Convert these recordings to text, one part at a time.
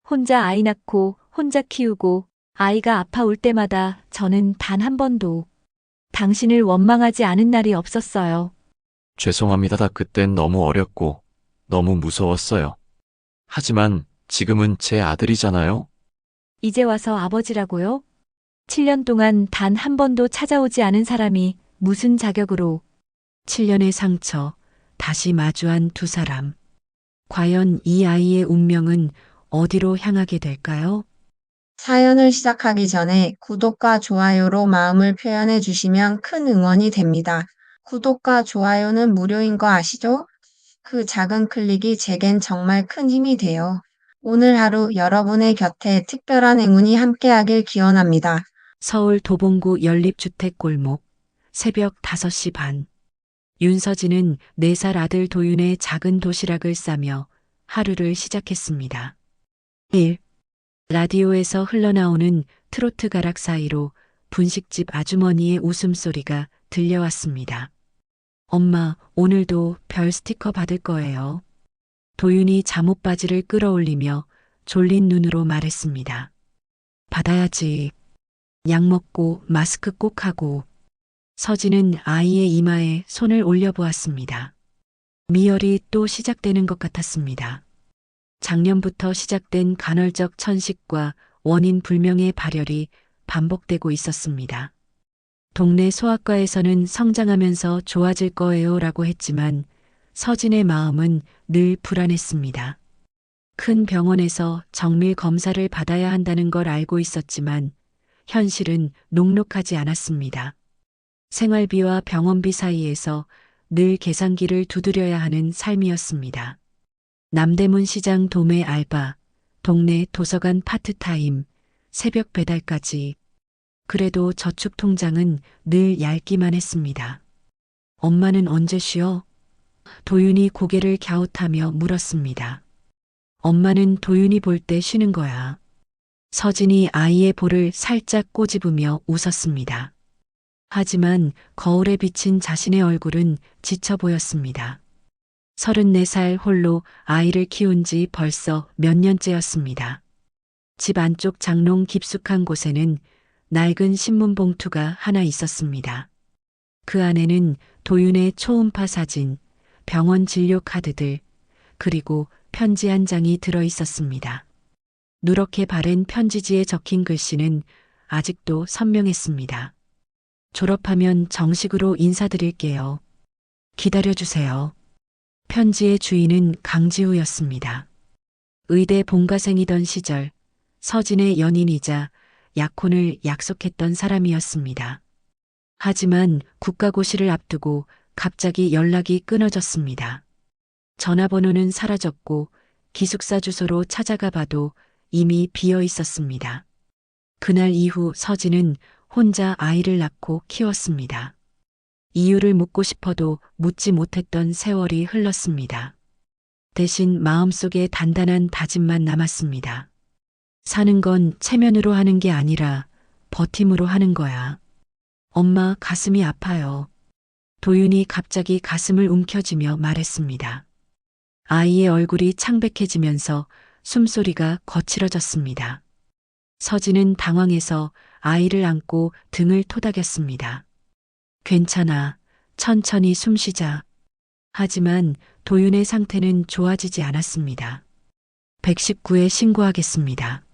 혼자 아이 낳고 혼자 키우고 아이가 아파올 때마다 저는 단 한 번도 당신을 원망하지 않은 날이 없었어요. 죄송합니다. 그땐 너무 어렸고 너무 무서웠어요. 하지만 지금은 제 아들이잖아요. 이제 와서 아버지라고요? 7년 동안 단 한 번도 찾아오지 않은 사람이 무슨 자격으로 7년의 상처, 다시 마주한 두 사람. 과연 이 아이의 운명은 어디로 향하게 될까요? 사연을 시작하기 전에 구독과 좋아요로 마음을 표현해 주시면 큰 응원이 됩니다. 구독과 좋아요는 무료인 거 아시죠? 그 작은 클릭이 제겐 정말 큰 힘이 돼요. 오늘 하루 여러분의 곁에 특별한 행운이 함께하길 기원합니다. 서울 도봉구 연립주택 골목, 새벽 5시 반. 윤서진은 4살 아들 도윤의 작은 도시락을 싸며 하루를 시작했습니다. 1. 라디오에서 흘러나오는 트로트 가락 사이로 분식집 아주머니의 웃음소리가 들려왔습니다. 엄마, 오늘도 별 스티커 받을 거예요. 도윤이 잠옷바지를 끌어올리며 졸린 눈으로 말했습니다. 받아야지. 약 먹고 마스크 꼭 하고. 서진은 아이의 이마에 손을 올려보았습니다. 미열이 또 시작되는 것 같았습니다. 작년부터 시작된 간헐적 천식과 원인 불명의 발열이 반복되고 있었습니다. 동네 소아과에서는 성장하면서 좋아질 거예요 라고 했지만 서진의 마음은 늘 불안했습니다. 큰 병원에서 정밀 검사를 받아야 한다는 걸 알고 있었지만 현실은 녹록하지 않았습니다. 생활비와 병원비 사이에서 늘 계산기를 두드려야 하는 삶이었습니다. 남대문 시장 도매 알바, 동네 도서관 파트타임, 새벽 배달까지. 그래도 저축 통장은 늘 얇기만 했습니다. 엄마는 언제 쉬어? 도윤이 고개를 갸웃하며 물었습니다. 엄마는 도윤이 볼 때 쉬는 거야. 서진이 아이의 볼을 살짝 꼬집으며 웃었습니다. 하지만 거울에 비친 자신의 얼굴은 지쳐 보였습니다. 34살 홀로 아이를 키운 지 벌써 몇 년째였습니다. 집 안쪽 장롱 깊숙한 곳에는 낡은 신문 봉투가 하나 있었습니다. 그 안에는 도윤의 초음파 사진, 병원 진료 카드들, 그리고 편지 한 장이 들어 있었습니다. 누렇게 바른 편지지에 적힌 글씨는 아직도 선명했습니다. 졸업하면 정식으로 인사드릴게요. 기다려주세요. 편지의 주인은 강지우였습니다. 의대 본과생이던 시절 서진의 연인이자 약혼을 약속했던 사람이었습니다. 하지만 국가고시를 앞두고 갑자기 연락이 끊어졌습니다. 전화번호는 사라졌고 기숙사 주소로 찾아가 봐도 이미 비어 있었습니다. 그날 이후 서진은 혼자 아이를 낳고 키웠습니다. 이유를 묻고 싶어도 묻지 못했던 세월이 흘렀습니다. 대신 마음속에 단단한 다짐만 남았습니다. 사는 건 체면으로 하는 게 아니라 버팀으로 하는 거야. 엄마, 가슴이 아파요. 도윤이 갑자기 가슴을 움켜쥐며 말했습니다. 아이의 얼굴이 창백해지면서 숨소리가 거칠어졌습니다. 서진은 당황해서 아이를 안고 등을 토닥였습니다. 괜찮아. 천천히 숨 쉬자. 하지만 도윤의 상태는 좋아지지 않았습니다. 119에 신고하겠습니다.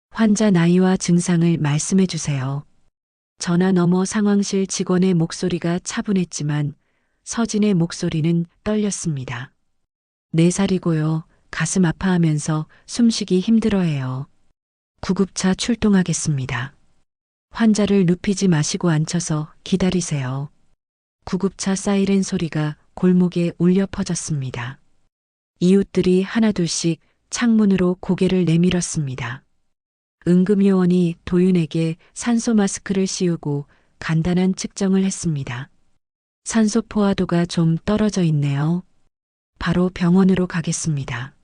환자 나이와 증상을 말씀해 주세요. 전화 너머 상황실 직원의 목소리가 차분했지만 서진의 목소리는 떨렸습니다. 4살이고요. 가슴 아파하면서 숨쉬기 힘들어해요. 구급차 출동하겠습니다. 환자를 눕히지 마시고 앉혀서 기다리세요. 구급차 사이렌 소리가 골목에 울려 퍼졌습니다. 이웃들이 하나둘씩 창문으로 고개를 내밀었습니다. 응급요원이 도윤에게 산소 마스크를 씌우고 간단한 측정을 했습니다. 산소 포화도가 좀 떨어져 있네요. 바로 병원으로 가겠습니다.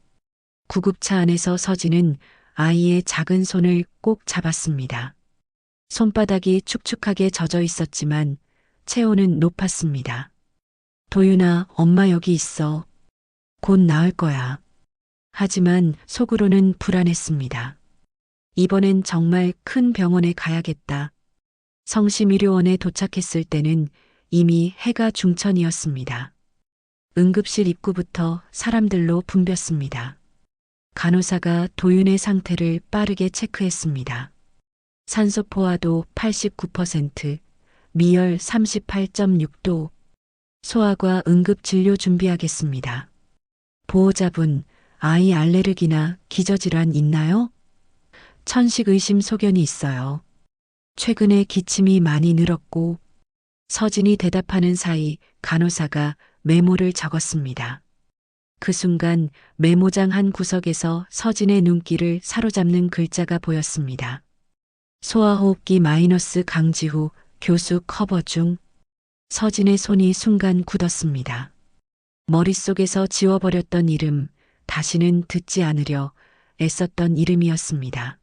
구급차 안에서 서진은 아이의 작은 손을 꼭 잡았습니다. 손바닥이 축축하게 젖어 있었지만 체온은 높았습니다. 도윤아, 엄마 여기 있어. 곧 나을 거야. 하지만 속으로는 불안했습니다. 이번엔 정말 큰 병원에 가야겠다. 성심의료원에 도착했을 때는 이미 해가 중천이었습니다. 응급실 입구부터 사람들로 붐볐습니다. 간호사가 도윤의 상태를 빠르게 체크했습니다. 산소 포화도 89%, 미열 38.6도, 소아과 응급 진료 준비하겠습니다. 보호자분, 아이 알레르기나 기저질환 있나요? 천식 의심 소견이 있어요. 최근에 기침이 많이 늘었고, 서진이 대답하는 사이 간호사가 메모를 적었습니다. 그 순간 메모장 한 구석에서 서진의 눈길을 사로잡는 글자가 보였습니다. 소아호흡기 마이너스 강지후 교수 커버 중. 서진의 손이 순간 굳었습니다. 머릿속에서 지워버렸던 이름, 다시는 듣지 않으려 애썼던 이름이었습니다.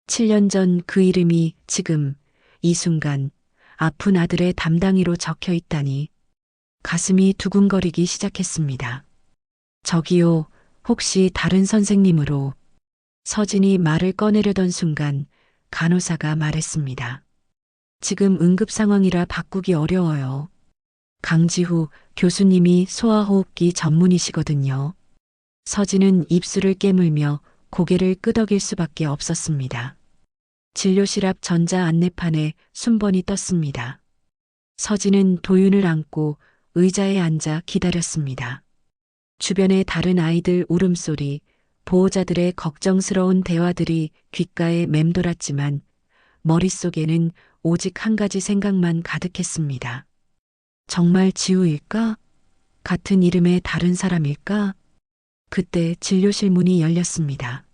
7년 전 그 이름이 지금 이 순간 아픈 아들의 담당이로 적혀 있다니 가슴이 두근거리기 시작했습니다. 저기요, 혹시 다른 선생님으로. 서진이 말을 꺼내려던 순간 간호사가 말했습니다. 지금 응급 상황이라 바꾸기 어려워요. 강지후 교수님이 소아호흡기 전문이시거든요. 서진은 입술을 깨물며 고개를 끄덕일 수밖에 없었습니다. 진료실 앞 전자 안내판에 순번이 떴습니다. 서진은 도윤을 안고 의자에 앉아 기다렸습니다. 주변의 다른 아이들 울음소리, 보호자들의 걱정스러운 대화들이 귓가에 맴돌았지만 머릿속에는 오직 한 가지 생각만 가득했습니다. 정말 지우일까? 같은 이름의 다른 사람일까? 그때 진료실 문이 열렸습니다.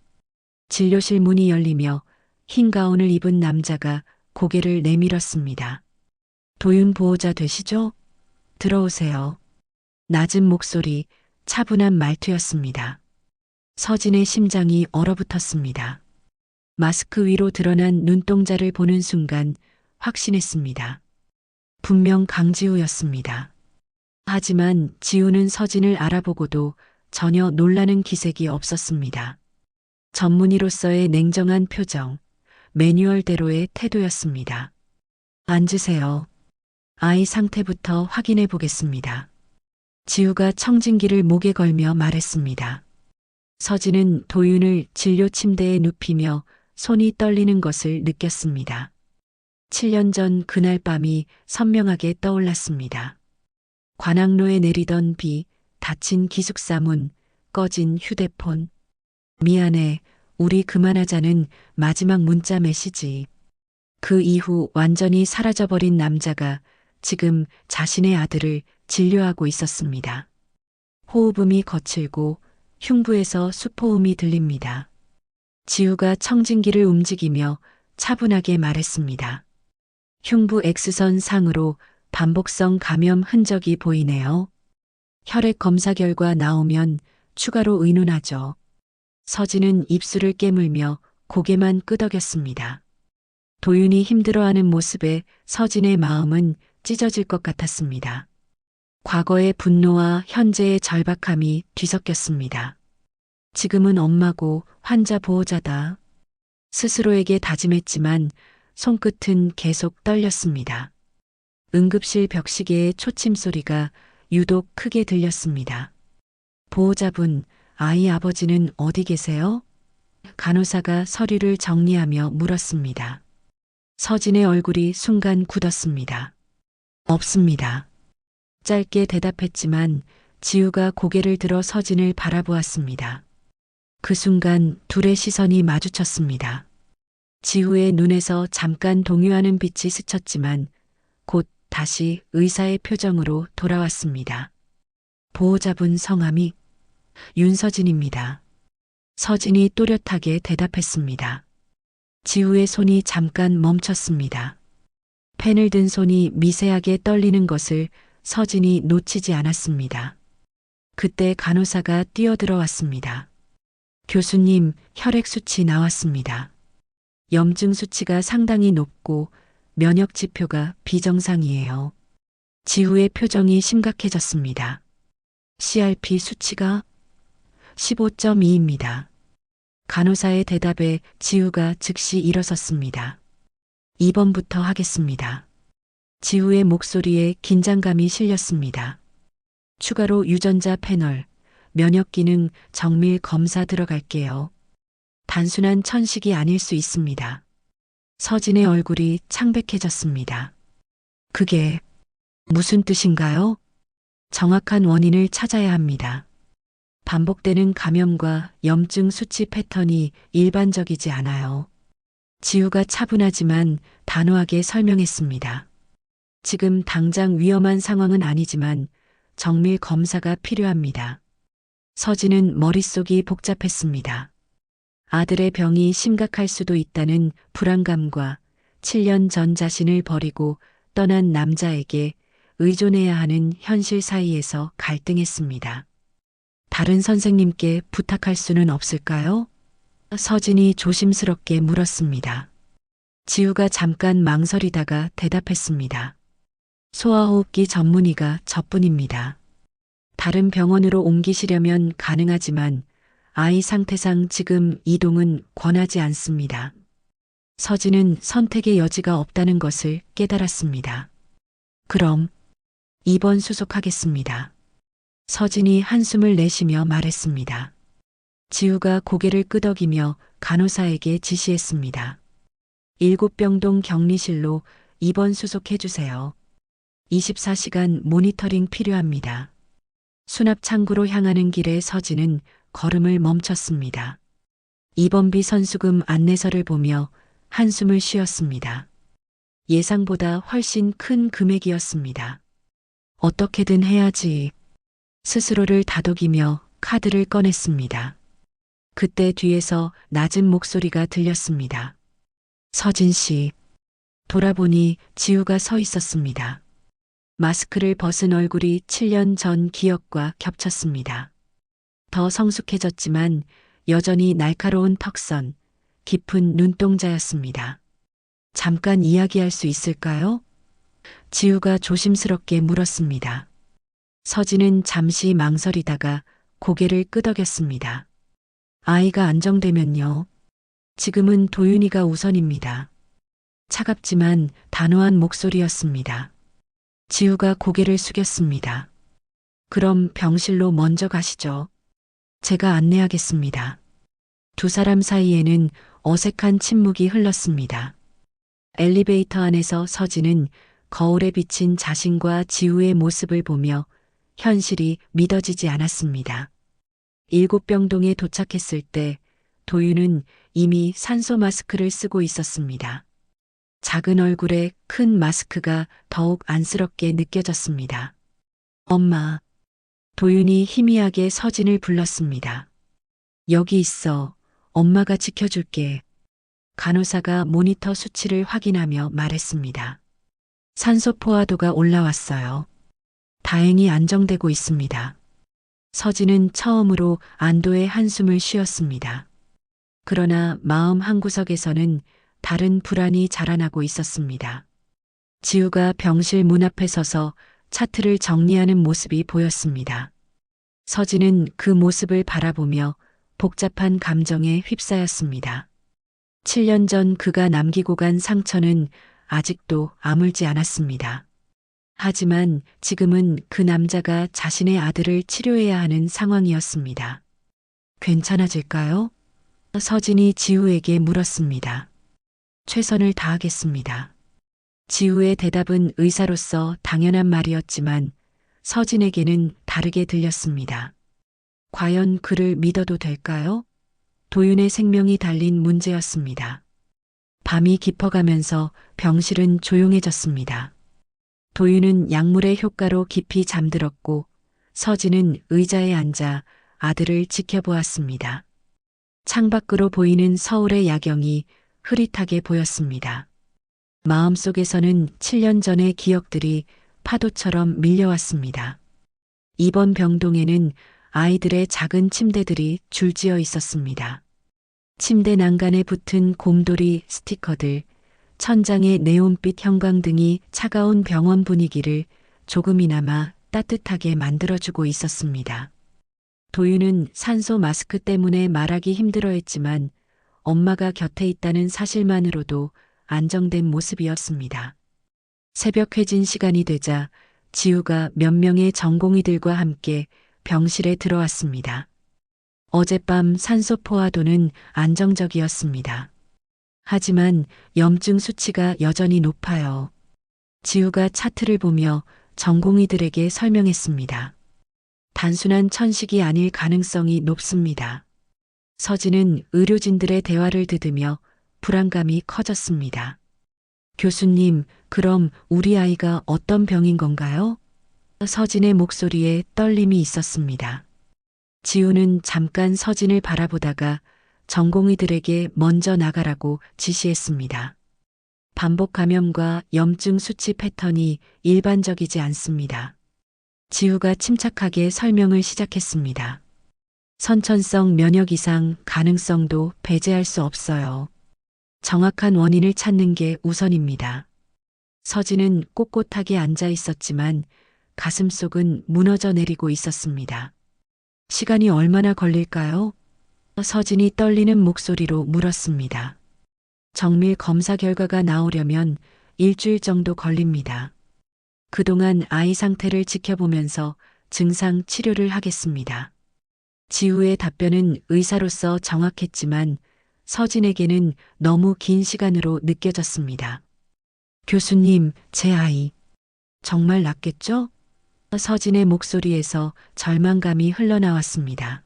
진료실 문이 열리며 흰 가운을 입은 남자가 고개를 내밀었습니다. 도윤 보호자 되시죠? 들어오세요. 낮은 목소리, 차분한 말투였습니다. 서진의 심장이 얼어붙었습니다. 마스크 위로 드러난 눈동자를 보는 순간 확신했습니다. 분명 강지우였습니다. 하지만 지우는 서진을 알아보고도 전혀 놀라는 기색이 없었습니다. 전문의로서의 냉정한 표정, 매뉴얼대로의 태도였습니다. 앉으세요. 아이 상태부터 확인해 보겠습니다. 지우가 청진기를 목에 걸며 말했습니다. 서진은 도윤을 진료 침대에 눕히며 손이 떨리는 것을 느꼈습니다. 7년 전 그날 밤이 선명하게 떠올랐습니다. 관악로에 내리던 비, 닫힌 기숙사 문, 꺼진 휴대폰. 미안해, 우리 그만하자는 마지막 문자 메시지. 그 이후 완전히 사라져버린 남자가 지금 자신의 아들을 진료하고 있었습니다. 호흡음이 거칠고 흉부에서 수포음이 들립니다. 지우가 청진기를 움직이며 차분하게 말했습니다. 흉부 X선 상으로 반복성 감염 흔적이 보이네요. 혈액 검사 결과 나오면 추가로 의논하죠. 서진은 입술을 깨물며 고개만 끄덕였습니다. 도윤이 힘들어하는 모습에 서진의 마음은 찢어질 것 같았습니다. 과거의 분노와 현재의 절박함이 뒤섞였습니다. 지금은 엄마고 환자 보호자다. 스스로에게 다짐했지만 손끝은 계속 떨렸습니다. 응급실 벽시계의 초침 소리가 유독 크게 들렸습니다. 보호자분, 아이 아버지는 어디 계세요? 간호사가 서류를 정리하며 물었습니다. 서진의 얼굴이 순간 굳었습니다. 없습니다. 짧게 대답했지만 지우가 고개를 들어 서진을 바라보았습니다. 그 순간 둘의 시선이 마주쳤습니다. 지우의 눈에서 잠깐 동요하는 빛이 스쳤지만 곧 다시 의사의 표정으로 돌아왔습니다. 보호자분 성함이 윤서진입니다. 서진이 또렷하게 대답했습니다. 지우의 손이 잠깐 멈췄습니다. 펜을 든 손이 미세하게 떨리는 것을 서진이 놓치지 않았습니다. 그때 간호사가 뛰어들어왔습니다. 교수님, 혈액 수치 나왔습니다. 염증 수치가 상당히 높고 면역 지표가 비정상이에요. 지우의 표정이 심각해졌습니다. CRP 수치가 15.2입니다. 간호사의 대답에 지우가 즉시 일어섰습니다. 2번부터 하겠습니다. 지우의 목소리에 긴장감이 실렸습니다. 추가로 유전자 패널, 면역 기능 정밀 검사 들어갈게요. 단순한 천식이 아닐 수 있습니다. 서진의 얼굴이 창백해졌습니다. 그게 무슨 뜻인가요? 정확한 원인을 찾아야 합니다. 반복되는 감염과 염증 수치 패턴이 일반적이지 않아요. 지우가 차분하지만 단호하게 설명했습니다. 지금 당장 위험한 상황은 아니지만 정밀 검사가 필요합니다. 서진은 머릿속이 복잡했습니다. 아들의 병이 심각할 수도 있다는 불안감과 7년 전 자신을 버리고 떠난 남자에게 의존해야 하는 현실 사이에서 갈등했습니다. 다른 선생님께 부탁할 수는 없을까요? 서진이 조심스럽게 물었습니다. 지우가 잠깐 망설이다가 대답했습니다. 소아호흡기 전문의가 저뿐입니다. 다른 병원으로 옮기시려면 가능하지만 아이 상태상 지금 이동은 권하지 않습니다. 서진은 선택의 여지가 없다는 것을 깨달았습니다. 그럼 2번 수속하겠습니다. 서진이 한숨을 내쉬며 말했습니다. 지우가 고개를 끄덕이며 간호사에게 지시했습니다. 7병동 격리실로 2번 수속해주세요. 24시간 모니터링 필요합니다. 수납 창구로 향하는 길에 서진은 걸음을 멈췄습니다. 2번비 선수금 안내서를 보며 한숨을 쉬었습니다. 예상보다 훨씬 큰 금액이었습니다. 어떻게든 해야지. 스스로를 다독이며 카드를 꺼냈습니다. 그때 뒤에서 낮은 목소리가 들렸습니다. 서진 씨. 돌아보니 지우가 서 있었습니다. 마스크를 벗은 얼굴이 7년 전 기억과 겹쳤습니다. 더 성숙해졌지만 여전히 날카로운 턱선, 깊은 눈동자였습니다. 잠깐 이야기할 수 있을까요? 지우가 조심스럽게 물었습니다. 서진은 잠시 망설이다가 고개를 끄덕였습니다. 아이가 안정되면요. 지금은 도윤이가 우선입니다. 차갑지만 단호한 목소리였습니다. 지우가 고개를 숙였습니다. 그럼 병실로 먼저 가시죠. 제가 안내하겠습니다. 두 사람 사이에는 어색한 침묵이 흘렀습니다. 엘리베이터 안에서 서진은 거울에 비친 자신과 지우의 모습을 보며 현실이 믿어지지 않았습니다. 7병동에 도착했을 때 도윤은 이미 산소 마스크를 쓰고 있었습니다. 작은 얼굴에 큰 마스크가 더욱 안쓰럽게 느껴졌습니다. 엄마. 도윤이 희미하게 서진을 불렀습니다. 여기 있어. 엄마가 지켜줄게. 간호사가 모니터 수치를 확인하며 말했습니다. 산소 포화도가 올라왔어요. 다행히 안정되고 있습니다. 서진은 처음으로 안도의 한숨을 쉬었습니다. 그러나 마음 한구석에서는 다른 불안이 자라나고 있었습니다. 지우가 병실 문 앞에 서서 차트를 정리하는 모습이 보였습니다. 서진은 그 모습을 바라보며 복잡한 감정에 휩싸였습니다. 7년 전 그가 남기고 간 상처는 아직도 아물지 않았습니다. 하지만 지금은 그 남자가 자신의 아들을 치료해야 하는 상황이었습니다. 괜찮아질까요? 서진이 지우에게 물었습니다. 최선을 다하겠습니다. 지우의 대답은 의사로서 당연한 말이었지만 서진에게는 다르게 들렸습니다. 과연 그를 믿어도 될까요? 도윤의 생명이 달린 문제였습니다. 밤이 깊어가면서 병실은 조용해졌습니다. 도윤은 약물의 효과로 깊이 잠들었고 서진은 의자에 앉아 아들을 지켜보았습니다. 창밖으로 보이는 서울의 야경이 흐릿하게 보였습니다. 마음속에서는 7년 전의 기억들이 파도처럼 밀려왔습니다. 이번 병동에는 아이들의 작은 침대들이 줄지어 있었습니다. 침대 난간에 붙은 곰돌이 스티커들, 천장의 네온빛 형광등이 차가운 병원 분위기를 조금이나마 따뜻하게 만들어주고 있었습니다. 도윤은 산소 마스크 때문에 말하기 힘들어했지만 엄마가 곁에 있다는 사실만으로도 안정된 모습이었습니다. 새벽 회진 시간이 되자 지우가 몇 명의 전공의들과 함께 병실에 들어왔습니다. 어젯밤 산소 포화도는 안정적이었습니다. 하지만 염증 수치가 여전히 높아요. 지우가 차트를 보며 전공의들에게 설명했습니다. 단순한 천식이 아닐 가능성이 높습니다. 서진은 의료진들의 대화를 들으며 불안감이 커졌습니다. 교수님, 그럼 우리 아이가 어떤 병인 건가요? 서진의 목소리에 떨림이 있었습니다. 지우는 잠깐 서진을 바라보다가 전공의들에게 먼저 나가라고 지시했습니다. 반복 감염과 염증 수치 패턴이 일반적이지 않습니다. 지우가 침착하게 설명을 시작했습니다. 선천성 면역 이상 가능성도 배제할 수 없어요. 정확한 원인을 찾는 게 우선입니다. 서진은 꼿꼿하게 앉아 있었지만 가슴속은 무너져 내리고 있었습니다. 시간이 얼마나 걸릴까요? 서진이 떨리는 목소리로 물었습니다. 정밀 검사 결과가 나오려면 일주일 정도 걸립니다. 그동안 아이 상태를 지켜보면서 증상 치료를 하겠습니다. 지우의 답변은 의사로서 정확했지만 서진에게는 너무 긴 시간으로 느껴졌습니다. 교수님, 제 아이 정말 낫겠죠? 서진의 목소리에서 절망감이 흘러나왔습니다.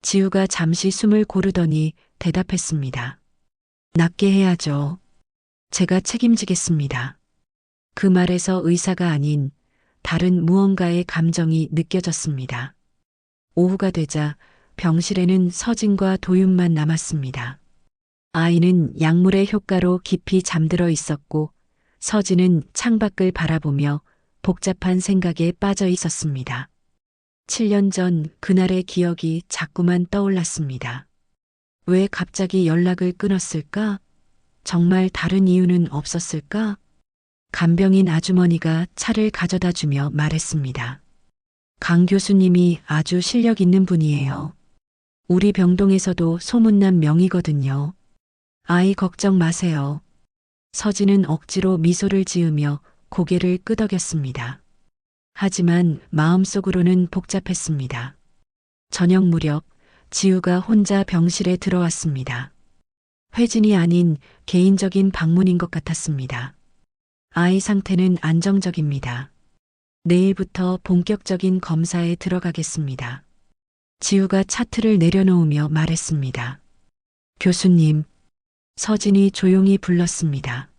지우가 잠시 숨을 고르더니 대답했습니다. 낫게 해야죠. 제가 책임지겠습니다. 그 말에서 의사가 아닌 다른 무언가의 감정이 느껴졌습니다. 오후가 되자 병실에는 서진과 도윤만 남았습니다. 아이는 약물의 효과로 깊이 잠들어 있었고 서진은 창밖을 바라보며 복잡한 생각에 빠져 있었습니다. 7년 전 그날의 기억이 자꾸만 떠올랐습니다. 왜 갑자기 연락을 끊었을까? 정말 다른 이유는 없었을까? 간병인 아주머니가 차를 가져다 주며 말했습니다. 강 교수님이 아주 실력 있는 분이에요. 우리 병동에서도 소문난 명이거든요. 아이 걱정 마세요. 서진은 억지로 미소를 지으며 고개를 끄덕였습니다. 하지만 마음속으로는 복잡했습니다. 저녁 무렵 지우가 혼자 병실에 들어왔습니다. 회진이 아닌 개인적인 방문인 것 같았습니다. 아이 상태는 안정적입니다. 내일부터 본격적인 검사에 들어가겠습니다. 지우가 차트를 내려놓으며 말했습니다. 교수님, 서진이 조용히 불렀습니다.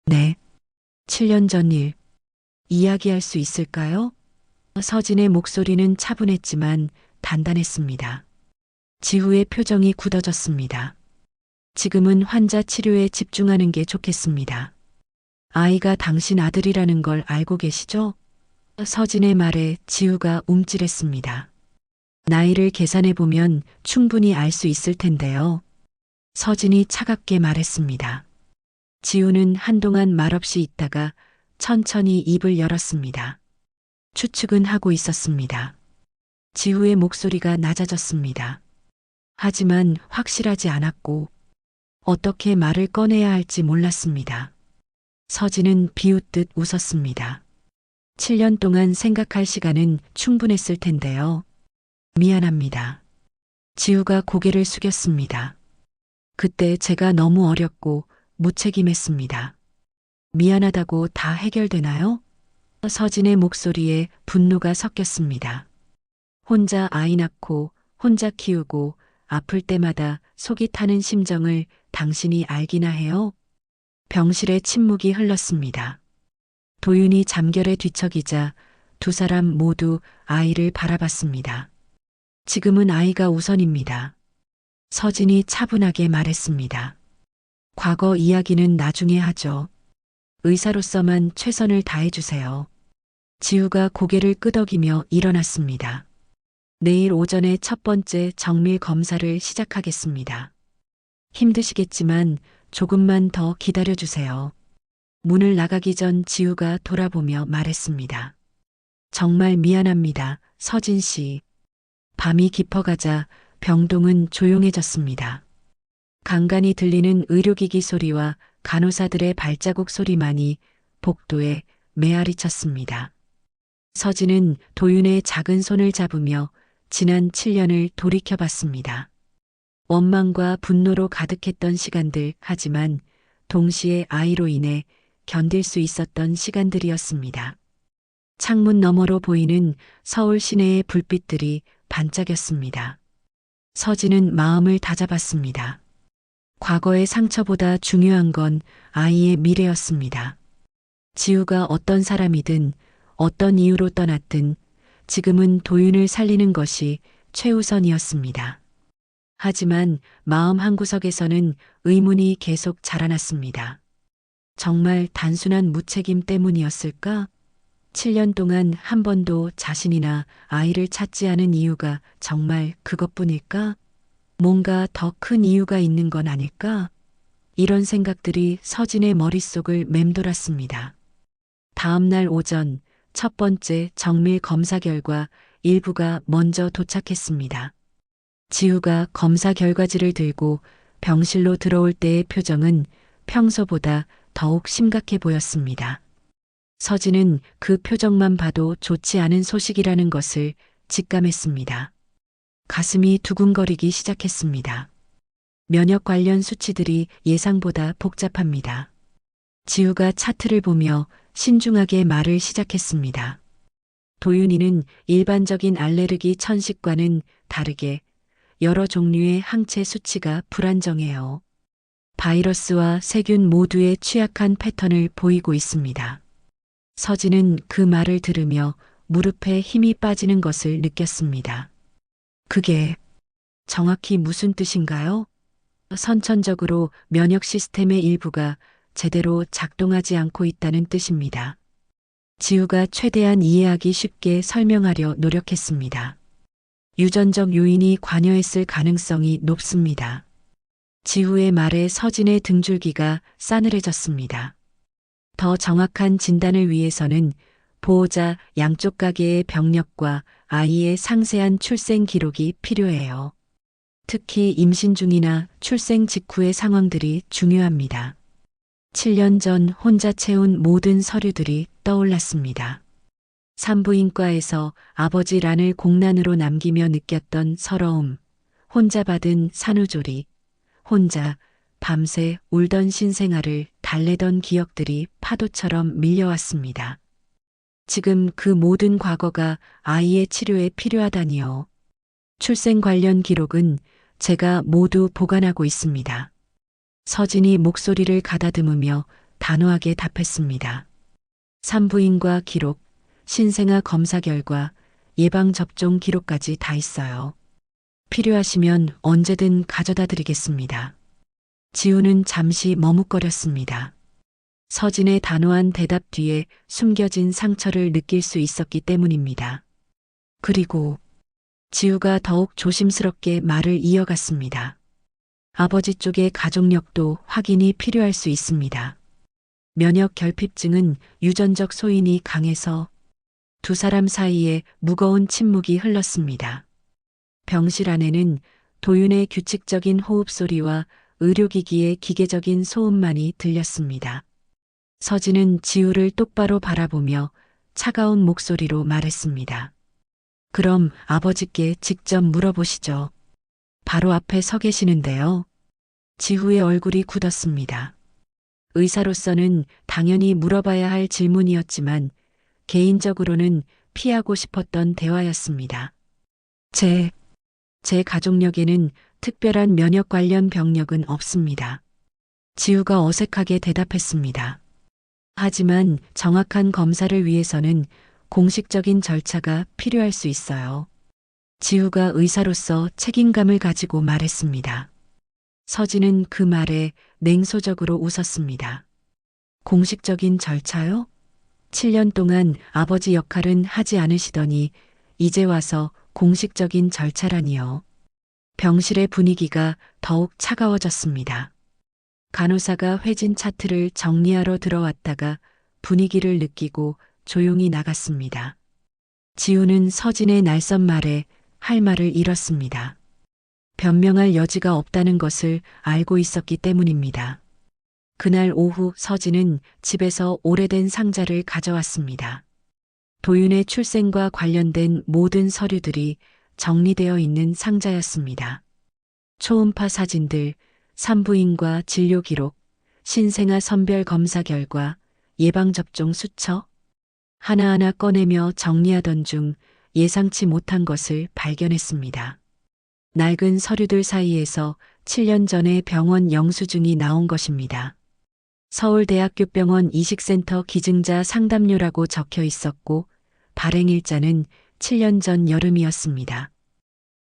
네. 7년 전 일, 이야기할 수 있을까요? 서진의 목소리는 차분했지만 단단했습니다. 지우의 표정이 굳어졌습니다. 지금은 환자 치료에 집중하는 게 좋겠습니다. 아이가 당신 아들이라는 걸 알고 계시죠? 서진의 말에 지우가 움찔했습니다. 나이를 계산해보면 충분히 알 수 있을 텐데요. 서진이 차갑게 말했습니다. 지우는 한동안 말없이 있다가 천천히 입을 열었습니다. 추측은 하고 있었습니다. 지우의 목소리가 낮아졌습니다. 하지만 확실하지 않았고 어떻게 말을 꺼내야 할지 몰랐습니다. 서진은 비웃듯 웃었습니다. 7년 동안 생각할 시간은 충분했을 텐데요. 미안합니다. 지우가 고개를 숙였습니다. 그때 제가 너무 어렸고 무책임했습니다. 미안하다고 다 해결되나요? 서진의 목소리에 분노가 섞였습니다. 혼자 아이 낳고 혼자 키우고 아플 때마다 속이 타는 심정을 당신이 알기나 해요? 병실에 침묵이 흘렀습니다. 도윤이 잠결에 뒤척이자 두 사람 모두 아이를 바라봤습니다. 지금은 아이가 우선입니다. 서진이 차분하게 말했습니다. 과거 이야기는 나중에 하죠. 의사로서만 최선을 다해주세요. 지우가 고개를 끄덕이며 일어났습니다. 내일 오전에 첫 번째 정밀 검사를 시작하겠습니다. 힘드시겠지만 조금만 더 기다려주세요. 문을 나가기 전 지우가 돌아보며 말했습니다. 정말 미안합니다, 서진 씨. 밤이 깊어가자 병동은 조용해졌습니다. 간간히 들리는 의료기기 소리와 간호사들의 발자국 소리만이 복도에 메아리 쳤습니다. 서진은 도윤의 작은 손을 잡으며 지난 7년을 돌이켜봤습니다. 원망과 분노로 가득했던 시간들, 하지만 동시에 아이로 인해 견딜 수 있었던 시간들이었습니다. 창문 너머로 보이는 서울 시내의 불빛들이 반짝였습니다. 서진은 마음을 다잡았습니다. 과거의 상처보다 중요한 건 아이의 미래였습니다. 지우가 어떤 사람이든 어떤 이유로 떠났든 지금은 도윤을 살리는 것이 최우선이었습니다. 하지만 마음 한구석에서는 의문이 계속 자라났습니다. 정말 단순한 무책임 때문이었을까? 7년 동안 한 번도 자신이나 아이를 찾지 않은 이유가 정말 그것뿐일까? 뭔가 더 큰 이유가 있는 건 아닐까? 이런 생각들이 서진의 머릿속을 맴돌았습니다. 다음 날 오전 첫 번째 정밀 검사 결과 일부가 먼저 도착했습니다. 지우가 검사 결과지를 들고 병실로 들어올 때의 표정은 평소보다 더욱 심각해 보였습니다. 서진은 그 표정만 봐도 좋지 않은 소식이라는 것을 직감했습니다. 가슴이 두근거리기 시작했습니다. 면역 관련 수치들이 예상보다 복잡합니다. 지우가 차트를 보며 신중하게 말을 시작했습니다. 도윤이는 일반적인 알레르기 천식과는 다르게 여러 종류의 항체 수치가 불안정해요. 바이러스와 세균 모두에 취약한 패턴을 보이고 있습니다. 서진은 그 말을 들으며 무릎에 힘이 빠지는 것을 느꼈습니다. 그게 정확히 무슨 뜻인가요? 선천적으로 면역 시스템의 일부가 제대로 작동하지 않고 있다는 뜻입니다. 지우가 최대한 이해하기 쉽게 설명하려 노력했습니다. 유전적 요인이 관여했을 가능성이 높습니다. 지우의 말에 서진의 등줄기가 싸늘해졌습니다. 더 정확한 진단을 위해서는 보호자 양쪽 가게의 병력과 아이의 상세한 출생 기록이 필요해요. 특히 임신 중이나 출생 직후의 상황들이 중요합니다. 7년 전 혼자 채운 모든 서류들이 떠올랐습니다. 산부인과에서 아버지 란을 공란으로 남기며 느꼈던 서러움, 혼자 받은 산후조리, 혼자 밤새 울던 신생아를 달래던 기억들이 파도처럼 밀려왔습니다. 지금 그 모든 과거가 아이의 치료에 필요하다니요. 출생 관련 기록은 제가 모두 보관하고 있습니다. 서진이 목소리를 가다듬으며 단호하게 답했습니다. 산부인과 기록, 신생아 검사 결과, 예방접종 기록까지 다 있어요. 필요하시면 언제든 가져다 드리겠습니다. 지우는 잠시 머뭇거렸습니다. 서진의 단호한 대답 뒤에 숨겨진 상처를 느낄 수 있었기 때문입니다. 그리고 지우가 더욱 조심스럽게 말을 이어갔습니다. 아버지 쪽의 가족력도 확인이 필요할 수 있습니다. 면역 결핍증은 유전적 소인이 강해서 두 사람 사이에 무거운 침묵이 흘렀습니다. 병실 안에는 도윤의 규칙적인 호흡 소리와 의료기기의 기계적인 소음만이 들렸습니다. 서진은 지우를 똑바로 바라보며 차가운 목소리로 말했습니다. 그럼 아버지께 직접 물어보시죠. 바로 앞에 서 계시는데요. 지우의 얼굴이 굳었습니다. 의사로서는 당연히 물어봐야 할 질문이었지만 개인적으로는 피하고 싶었던 대화였습니다. 제 가족력에는 특별한 면역 관련 병력은 없습니다. 지우가 어색하게 대답했습니다. 하지만 정확한 검사를 위해서는 공식적인 절차가 필요할 수 있어요. 지우가 의사로서 책임감을 가지고 말했습니다. 서진은 그 말에 냉소적으로 웃었습니다. 공식적인 절차요? 7년 동안 아버지 역할은 하지 않으시더니 이제 와서 공식적인 절차라니요. 병실의 분위기가 더욱 차가워졌습니다. 간호사가 회진 차트를 정리하러 들어왔다가 분위기를 느끼고 조용히 나갔습니다. 지우는 서진의 날선 말에 할 말을 잃었습니다. 변명할 여지가 없다는 것을 알고 있었기 때문입니다. 그날 오후 서진은 집에서 오래된 상자를 가져왔습니다. 도윤의 출생과 관련된 모든 서류들이 정리되어 있는 상자였습니다. 초음파 사진들, 산부인과 진료 기록, 신생아 선별 검사 결과, 예방접종 수처, 하나하나 꺼내며 정리하던 중 예상치 못한 것을 발견했습니다. 낡은 서류들 사이에서 7년 전에 병원 영수증이 나온 것입니다. 서울대학교 병원 이식센터 기증자 상담료라고 적혀 있었고 발행일자는 7년 전 여름이었습니다.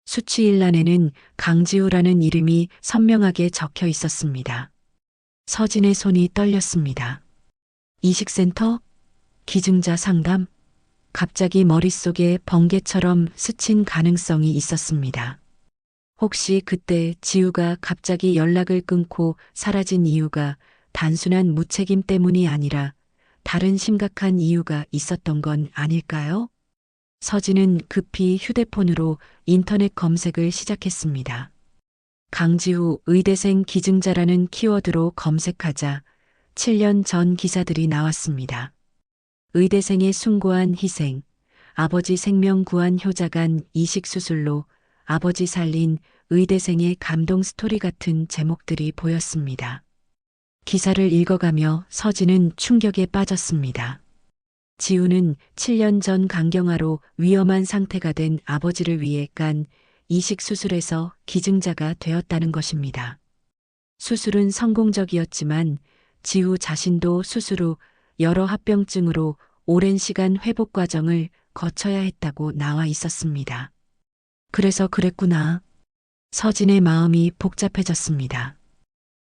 수취일란에는 강지우라는 이름이 선명하게 적혀 있었습니다. 서진의 손이 떨렸습니다. 이식센터? 기증자 상담? 갑자기 머릿속에 번개처럼 스친 가능성이 있었습니다. 혹시 그때 지우가 갑자기 연락을 끊고 사라진 이유가 단순한 무책임 때문이 아니라 다른 심각한 이유가 있었던 건 아닐까요? 서진은 급히 휴대폰으로 인터넷 검색을 시작했습니다. 강지우 의대생 기증자라는 키워드로 검색하자 7년 전 기사들이 나왔습니다. 의대생의 숭고한 희생, 아버지 생명 구한 효자간 이식 수술로 아버지 살린 의대생의 감동 스토리 같은 제목들이 보였습니다. 기사를 읽어가며 서진은 충격에 빠졌습니다. 지우는 7년 전 간경화로 위험한 상태가 된 아버지를 위해 간 이식 수술에서 기증자가 되었다는 것입니다. 수술은 성공적이었지만 지우 자신도 수술 후 여러 합병증으로 오랜 시간 회복 과정을 거쳐야 했다고 나와 있었습니다. 그래서 그랬구나. 서진의 마음이 복잡해졌습니다.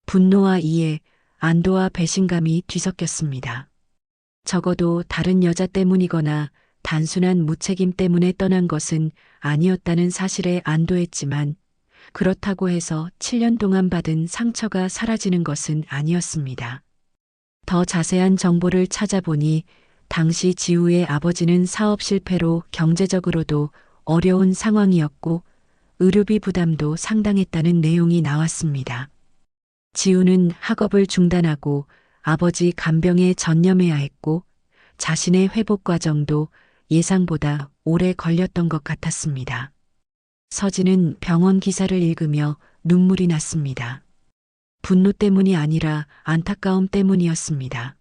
분노와 이해, 안도와 배신감이 뒤섞였습니다. 적어도 다른 여자 때문이거나 단순한 무책임 때문에 떠난 것은 아니었다는 사실에 안도했지만 그렇다고 해서 7년 동안 받은 상처가 사라지는 것은 아니었습니다. 더 자세한 정보를 찾아보니 당시 지우의 아버지는 사업 실패로 경제적으로도 어려운 상황이었고 의료비 부담도 상당했다는 내용이 나왔습니다. 지우는 학업을 중단하고 아버지 간병에 전념해야 했고 자신의 회복 과정도 예상보다 오래 걸렸던 것 같았습니다. 서진은 병원 기사를 읽으며 눈물이 났습니다. 분노 때문이 아니라 안타까움 때문이었습니다.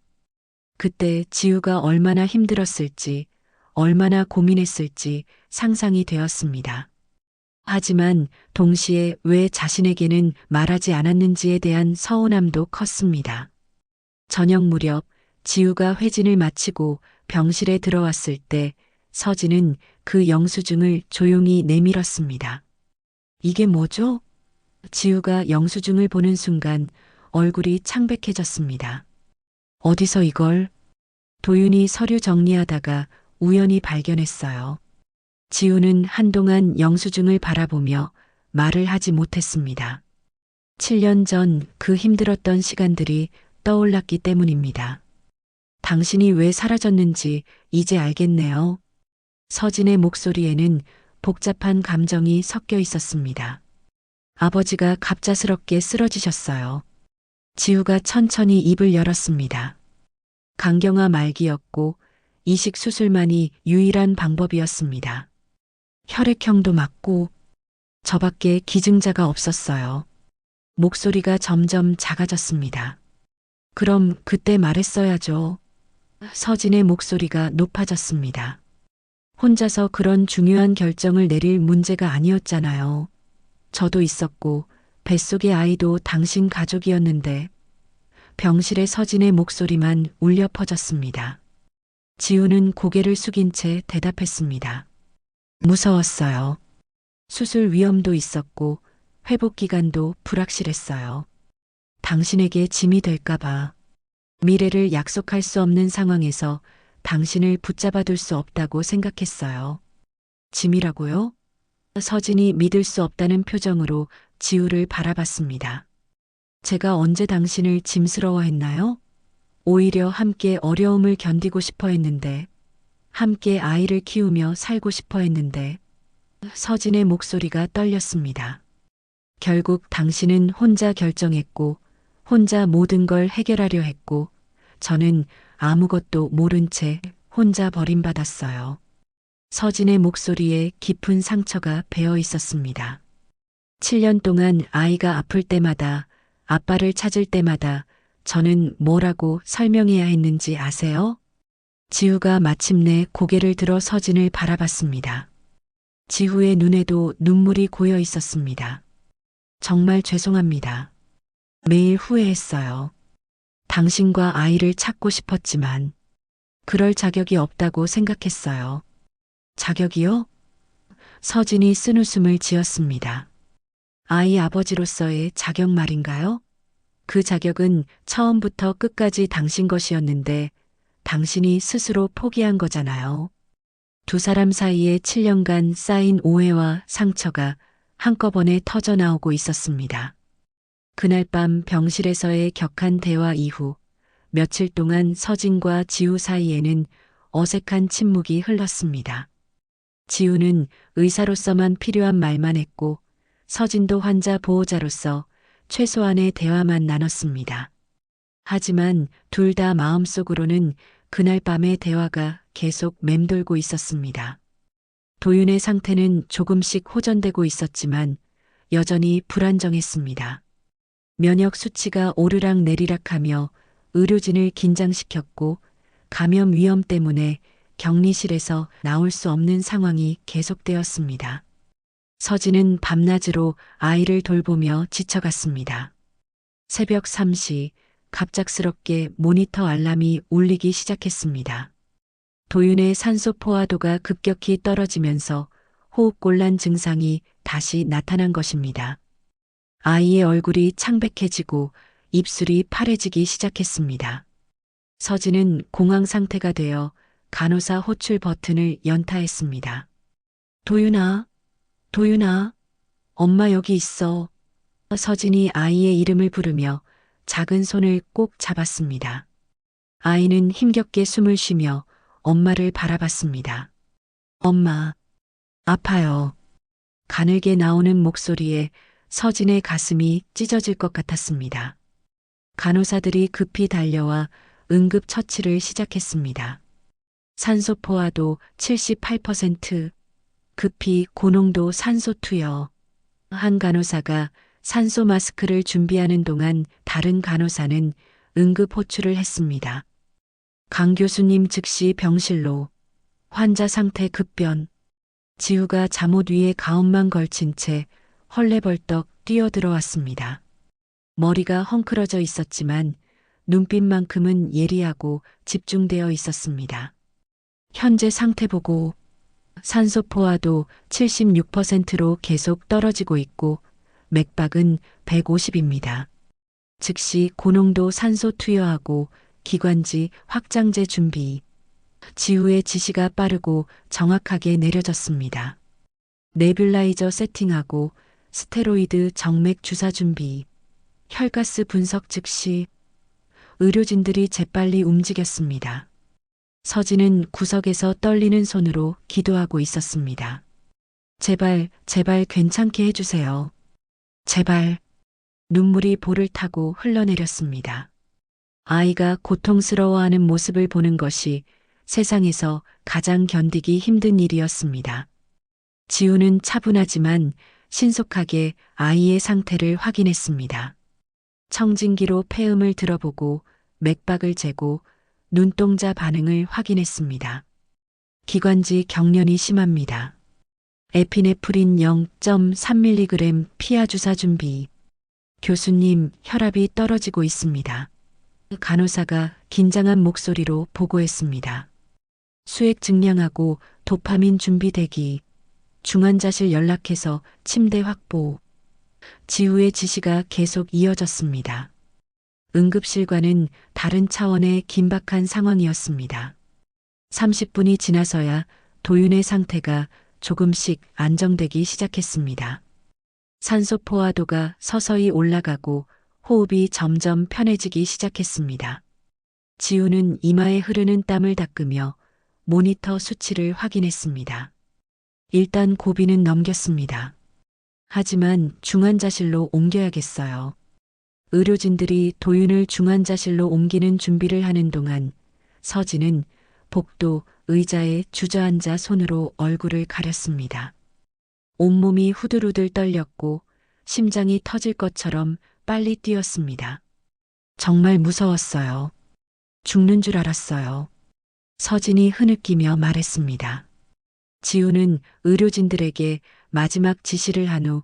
그때 지우가 얼마나 힘들었을지, 얼마나 고민했을지 상상이 되었습니다. 하지만 동시에 왜 자신에게는 말하지 않았는지에 대한 서운함도 컸습니다. 저녁 무렵 지우가 회진을 마치고 병실에 들어왔을 때 서진은 그 영수증을 조용히 내밀었습니다. 이게 뭐죠? 지우가 영수증을 보는 순간 얼굴이 창백해졌습니다. 어디서 이걸? 도윤이 서류 정리하다가 우연히 발견했어요. 지우는 한동안 영수증을 바라보며 말을 하지 못했습니다. 7년 전 그 힘들었던 시간들이 떠올랐기 때문입니다. 당신이 왜 사라졌는지 이제 알겠네요. 서진의 목소리에는 복잡한 감정이 섞여 있었습니다. 아버지가 갑작스럽게 쓰러지셨어요. 지우가 천천히 입을 열었습니다. 간경화 말기였고 이식 수술만이 유일한 방법이었습니다. 혈액형도 맞고 저밖에 기증자가 없었어요. 목소리가 점점 작아졌습니다. 그럼 그때 말했어야죠. 서진의 목소리가 높아졌습니다. 혼자서 그런 중요한 결정을 내릴 문제가 아니었잖아요. 저도 있었고 뱃속의 아이도 당신 가족이었는데. 병실의 서진의 목소리만 울려 퍼졌습니다. 지우는 고개를 숙인 채 대답했습니다. 무서웠어요. 수술 위험도 있었고 회복 기간도 불확실했어요. 당신에게 짐이 될까봐. 미래를 약속할 수 없는 상황에서 당신을 붙잡아둘 수 없다고 생각했어요. 짐이라고요? 서진이 믿을 수 없다는 표정으로 지우를 바라봤습니다. 제가 언제 당신을 짐스러워했나요? 오히려 함께 어려움을 견디고 싶어 했는데, 함께 아이를 키우며 살고 싶어 했는데, 서진의 목소리가 떨렸습니다. 결국 당신은 혼자 결정했고, 혼자 모든 걸 해결하려 했고, 저는 아무것도 모른 채 혼자 버림받았어요. 서진의 목소리에 깊은 상처가 배어 있었습니다. 7년 동안 아이가 아플 때마다, 아빠를 찾을 때마다 저는 뭐라고 설명해야 했는지 아세요? 지우가 마침내 고개를 들어 서진을 바라봤습니다. 지우의 눈에도 눈물이 고여 있었습니다. 정말 죄송합니다. 매일 후회했어요. 당신과 아이를 찾고 싶었지만 그럴 자격이 없다고 생각했어요. 자격이요? 서진이 쓴웃음을 지었습니다. 아이 아버지로서의 자격 말인가요? 그 자격은 처음부터 끝까지 당신 것이었는데 당신이 스스로 포기한 거잖아요. 두 사람 사이에 7년간 쌓인 오해와 상처가 한꺼번에 터져 나오고 있었습니다. 그날 밤 병실에서의 격한 대화 이후 며칠 동안 서진과 지우 사이에는 어색한 침묵이 흘렀습니다. 지우는 의사로서만 필요한 말만 했고 서진도 환자 보호자로서 최소한의 대화만 나눴습니다. 하지만 둘 다 마음속으로는 그날 밤의 대화가 계속 맴돌고 있었습니다. 도윤의 상태는 조금씩 호전되고 있었지만 여전히 불안정했습니다. 면역 수치가 오르락 내리락하며 의료진을 긴장시켰고 감염 위험 때문에 격리실에서 나올 수 없는 상황이 계속되었습니다. 서진은 밤낮으로 아이를 돌보며 지쳐갔습니다. 새벽 3시 갑작스럽게 모니터 알람이 울리기 시작했습니다. 도윤의 산소 포화도가 급격히 떨어지면서 호흡곤란 증상이 다시 나타난 것입니다. 아이의 얼굴이 창백해지고 입술이 파래지기 시작했습니다. 서진은 공황 상태가 되어 간호사 호출 버튼을 연타했습니다. 도윤아, 도윤아, 엄마 여기 있어. 서진이 아이의 이름을 부르며 작은 손을 꼭 잡았습니다. 아이는 힘겹게 숨을 쉬며 엄마를 바라봤습니다. 엄마, 아파요. 가늘게 나오는 목소리에 서진의 가슴이 찢어질 것 같았습니다. 간호사들이 급히 달려와 응급 처치를 시작했습니다. 산소 포화도 78%, 급히 고농도 산소 투여. 한 간호사가 산소 마스크를 준비하는 동안 다른 간호사는 응급 호출을 했습니다. 강 교수님 즉시 병실로. 환자 상태 급변. 지우가 잠옷 위에 가운만 걸친 채 헐레벌떡 뛰어들어왔습니다. 머리가 헝클어져 있었지만 눈빛만큼은 예리하고 집중되어 있었습니다. 현재 상태 보고. 산소 포화도 76%로 계속 떨어지고 있고 맥박은 150입니다. 즉시 고농도 산소 투여하고 기관지 확장제 준비. 지우의 지시가 빠르고 정확하게 내려졌습니다. 네뷸라이저 세팅하고 스테로이드 정맥 주사 준비. 혈가스 분석 즉시. 의료진들이 재빨리 움직였습니다. 서진은 구석에서 떨리는 손으로 기도하고 있었습니다. 제발, 제발 괜찮게 해주세요. 제발. 눈물이 볼을 타고 흘러내렸습니다. 아이가 고통스러워하는 모습을 보는 것이 세상에서 가장 견디기 힘든 일이었습니다. 지우는 차분하지만 신속하게 아이의 상태를 확인했습니다. 청진기로 폐음을 들어보고 맥박을 재고 눈동자 반응을 확인했습니다. 기관지 경련이 심합니다. 에피네프린 0.3mg 피하 주사 준비. 교수님, 혈압이 떨어지고 있습니다. 간호사가 긴장한 목소리로 보고했습니다. 수액 증량하고 도파민 준비 대기. 중환자실 연락해서 침대 확보. 지우의 지시가 계속 이어졌습니다. 응급실과는 다른 차원의 긴박한 상황이었습니다. 30분이 지나서야 도윤의 상태가 조금씩 안정되기 시작했습니다. 산소 포화도가 서서히 올라가고 호흡이 점점 편해지기 시작했습니다. 지우는 이마에 흐르는 땀을 닦으며 모니터 수치를 확인했습니다. 일단 고비는 넘겼습니다. 하지만 중환자실로 옮겨야겠어요. 의료진들이 도윤을 중환자실로 옮기는 준비를 하는 동안 서진은 복도 의자에 주저앉아 손으로 얼굴을 가렸습니다. 온몸이 후들후들 떨렸고 심장이 터질 것처럼 빨리 뛰었습니다. 정말 무서웠어요. 죽는 줄 알았어요. 서진이 흐느끼며 말했습니다. 지우는 의료진들에게 마지막 지시를 한 후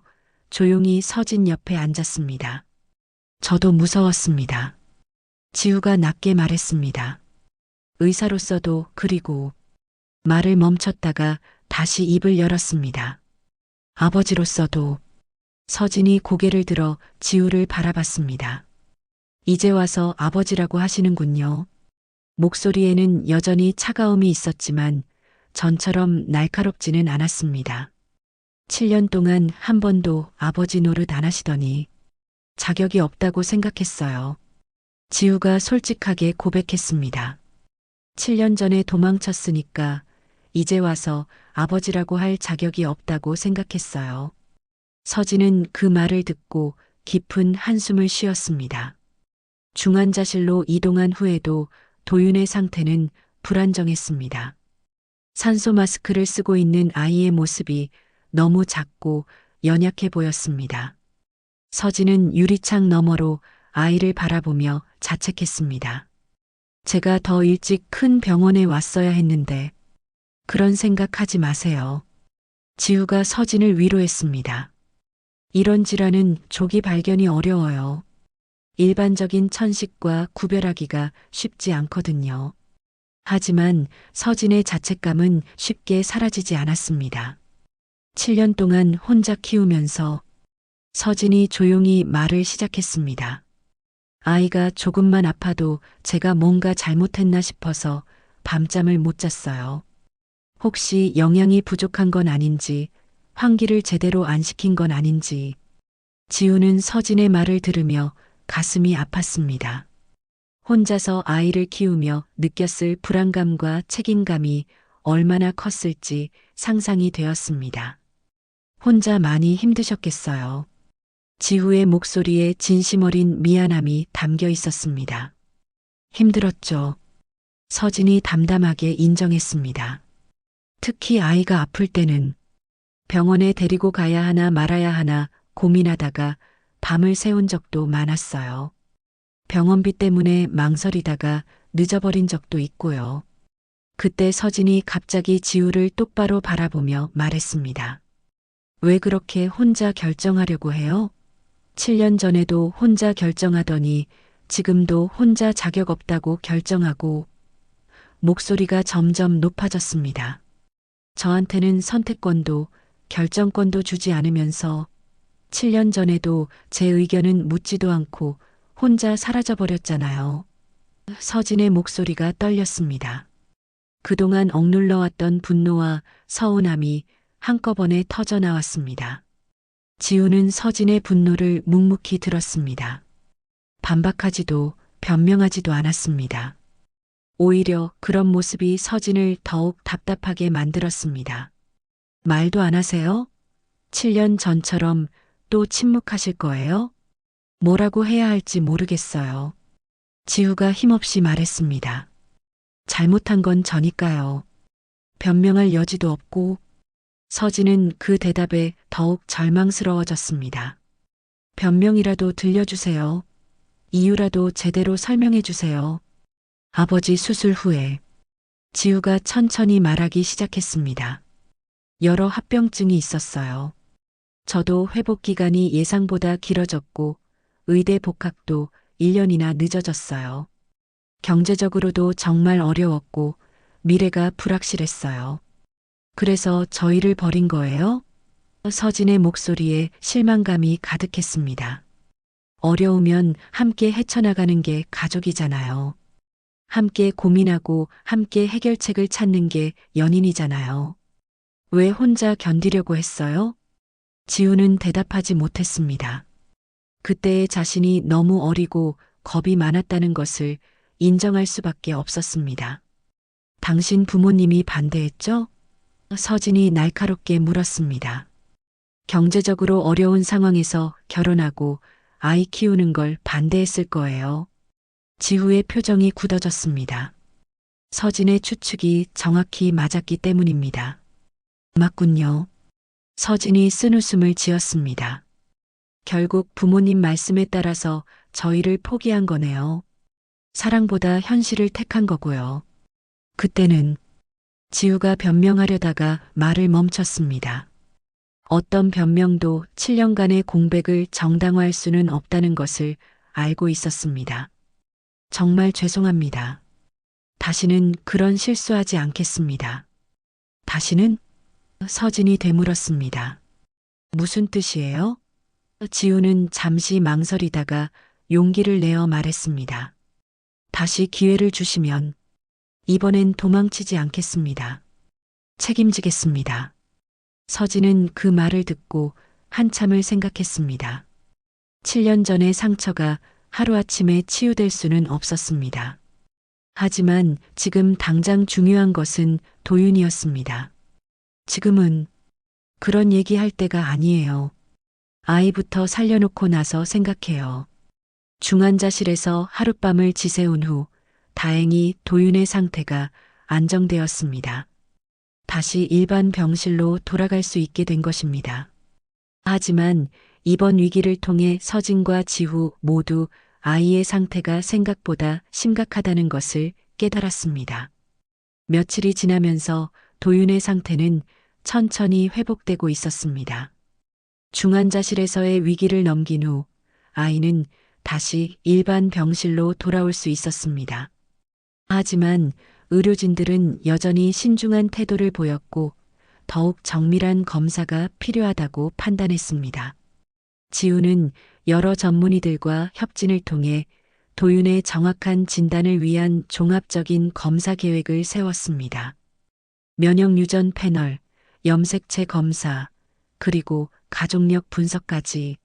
조용히 서진 옆에 앉았습니다. 저도 무서웠습니다. 지우가 낮게 말했습니다. 의사로서도 그리고 말을 멈췄다가 다시 입을 열었습니다. 아버지로서도 서진이 고개를 들어 지우를 바라봤습니다. 이제 와서 아버지라고 하시는군요. 목소리에는 여전히 차가움이 있었지만 전처럼 날카롭지는 않았습니다. 7년 동안 한 번도 아버지 노릇 안 하시더니 자격이 없다고 생각했어요. 지우가 솔직하게 고백했습니다. 7년 전에 도망쳤으니까 이제 와서 아버지라고 할 자격이 없다고 생각했어요. 서진은 그 말을 듣고 깊은 한숨을 쉬었습니다. 중환자실로 이동한 후에도 도윤의 상태는 불안정했습니다. 산소 마스크를 쓰고 있는 아이의 모습이 너무 작고 연약해 보였습니다. 서진은 유리창 너머로 아이를 바라보며 자책했습니다. 제가 더 일찍 큰 병원에 왔어야 했는데 그런 생각하지 마세요. 지우가 서진을 위로했습니다. 이런 질환은 조기 발견이 어려워요. 일반적인 천식과 구별하기가 쉽지 않거든요. 하지만 서진의 자책감은 쉽게 사라지지 않았습니다. 7년 동안 혼자 키우면서 서진이 조용히 말을 시작했습니다. 아이가 조금만 아파도 제가 뭔가 잘못했나 싶어서 밤잠을 못 잤어요. 혹시 영양이 부족한 건 아닌지, 환기를 제대로 안 시킨 건 아닌지. 지우는 서진의 말을 들으며 가슴이 아팠습니다. 혼자서 아이를 키우며 느꼈을 불안감과 책임감이 얼마나 컸을지 상상이 되었습니다. 혼자 많이 힘드셨겠어요. 지우의 목소리에 진심 어린 미안함이 담겨 있었습니다. 힘들었죠. 서진이 담담하게 인정했습니다. 특히 아이가 아플 때는 병원에 데리고 가야 하나 말아야 하나 고민하다가 밤을 새운 적도 많았어요. 병원비 때문에 망설이다가 늦어버린 적도 있고요. 그때 서진이 갑자기 지우를 똑바로 바라보며 말했습니다. 왜 그렇게 혼자 결정하려고 해요? 7년 전에도 혼자 결정하더니 지금도 혼자 자격 없다고 결정하고. 목소리가 점점 높아졌습니다. 저한테는 선택권도 결정권도 주지 않으면서 7년 전에도 제 의견은 묻지도 않고 혼자 사라져버렸잖아요. 서진의 목소리가 떨렸습니다. 그동안 억눌러왔던 분노와 서운함이 한꺼번에 터져나왔습니다. 지우는 서진의 분노를 묵묵히 들었습니다. 반박하지도 변명하지도 않았습니다. 오히려 그런 모습이 서진을 더욱 답답하게 만들었습니다. 말도 안 하세요? 7년 전처럼 또 침묵하실 거예요? 뭐라고 해야 할지 모르겠어요. 지우가 힘없이 말했습니다. 잘못한 건 저니까요. 변명할 여지도 없고. 서진은 그 대답에 더욱 절망스러워졌습니다. 변명이라도 들려주세요. 이유라도 제대로 설명해 주세요. 아버지 수술 후에 지우가 천천히 말하기 시작했습니다. 여러 합병증이 있었어요. 저도 회복 기간이 예상보다 길어졌고 의대 복학도 1년이나 늦어졌어요. 경제적으로도 정말 어려웠고 미래가 불확실했어요. 그래서 저희를 버린 거예요? 서진의 목소리에 실망감이 가득했습니다. 어려우면 함께 헤쳐나가는 게 가족이잖아요. 함께 고민하고 함께 해결책을 찾는 게 연인이잖아요. 왜 혼자 견디려고 했어요? 지우는 대답하지 못했습니다. 그때의 자신이 너무 어리고 겁이 많았다는 것을 인정할 수밖에 없었습니다. 당신 부모님이 반대했죠? 서진이 날카롭게 물었습니다. 경제적으로 어려운 상황에서 결혼하고 아이 키우는 걸 반대했을 거예요. 지후의 표정이 굳어졌습니다. 서진의 추측이 정확히 맞았기 때문입니다. 맞군요. 서진이 쓴웃음을 지었습니다. 결국 부모님 말씀에 따라서 저희를 포기한 거네요. 사랑보다 현실을 택한 거고요. 그때는 지우가 변명하려다가 말을 멈췄습니다. 어떤 변명도 7년간의 공백을 정당화할 수는 없다는 것을 알고 있었습니다. 정말 죄송합니다. 다시는 그런 실수하지 않겠습니다. 다시는? 서진이 되물었습니다. 무슨 뜻이에요? 지우는 잠시 망설이다가 용기를 내어 말했습니다. 다시 기회를 주시면 이번엔 도망치지 않겠습니다. 책임지겠습니다. 서진은 그 말을 듣고 한참을 생각했습니다. 7년 전의 상처가 하루아침에 치유될 수는 없었습니다. 하지만 지금 당장 중요한 것은 도윤이었습니다. 지금은 그런 얘기할 때가 아니에요. 아이부터 살려놓고 나서 생각해요. 중환자실에서 하룻밤을 지새운 후 다행히 도윤의 상태가 안정되었습니다. 다시 일반 병실로 돌아갈 수 있게 된 것입니다. 하지만 이번 위기를 통해 서진과 지후 모두 아이의 상태가 생각보다 심각하다는 것을 깨달았습니다. 며칠이 지나면서 도윤의 상태는 천천히 회복되고 있었습니다. 중환자실에서의 위기를 넘긴 후 아이는 다시 일반 병실로 돌아올 수 있었습니다. 하지만 의료진들은 여전히 신중한 태도를 보였고 더욱 정밀한 검사가 필요하다고 판단했습니다. 지우는 여러 전문의들과 협진을 통해 도윤의 정확한 진단을 위한 종합적인 검사 계획을 세웠습니다. 면역 유전 패널, 염색체 검사, 그리고 가족력 분석까지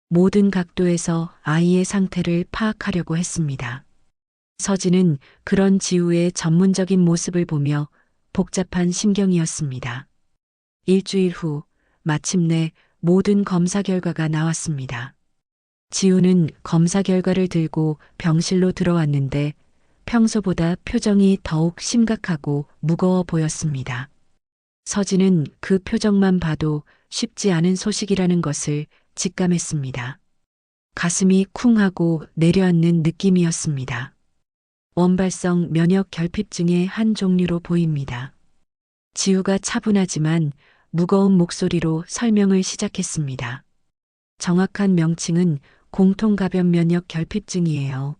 모든 각도에서 아이의 상태를 파악하려고 했습니다. 서진은 그런 지우의 전문적인 모습을 보며 복잡한 심경이었습니다. 일주일 후 마침내 모든 검사 결과가 나왔습니다. 지우는 검사 결과를 들고 병실로 들어왔는데 평소보다 표정이 더욱 심각하고 무거워 보였습니다. 서진은 그 표정만 봐도 쉽지 않은 소식이라는 것을 직감했습니다. 가슴이 쿵 하고 내려앉는 느낌이었습니다. 원발성 면역 결핍증의 한 종류로 보입니다. 지우가 차분하지만 무거운 목소리로 설명을 시작했습니다. 정확한 명칭은 공통가변 면역 결핍증이에요.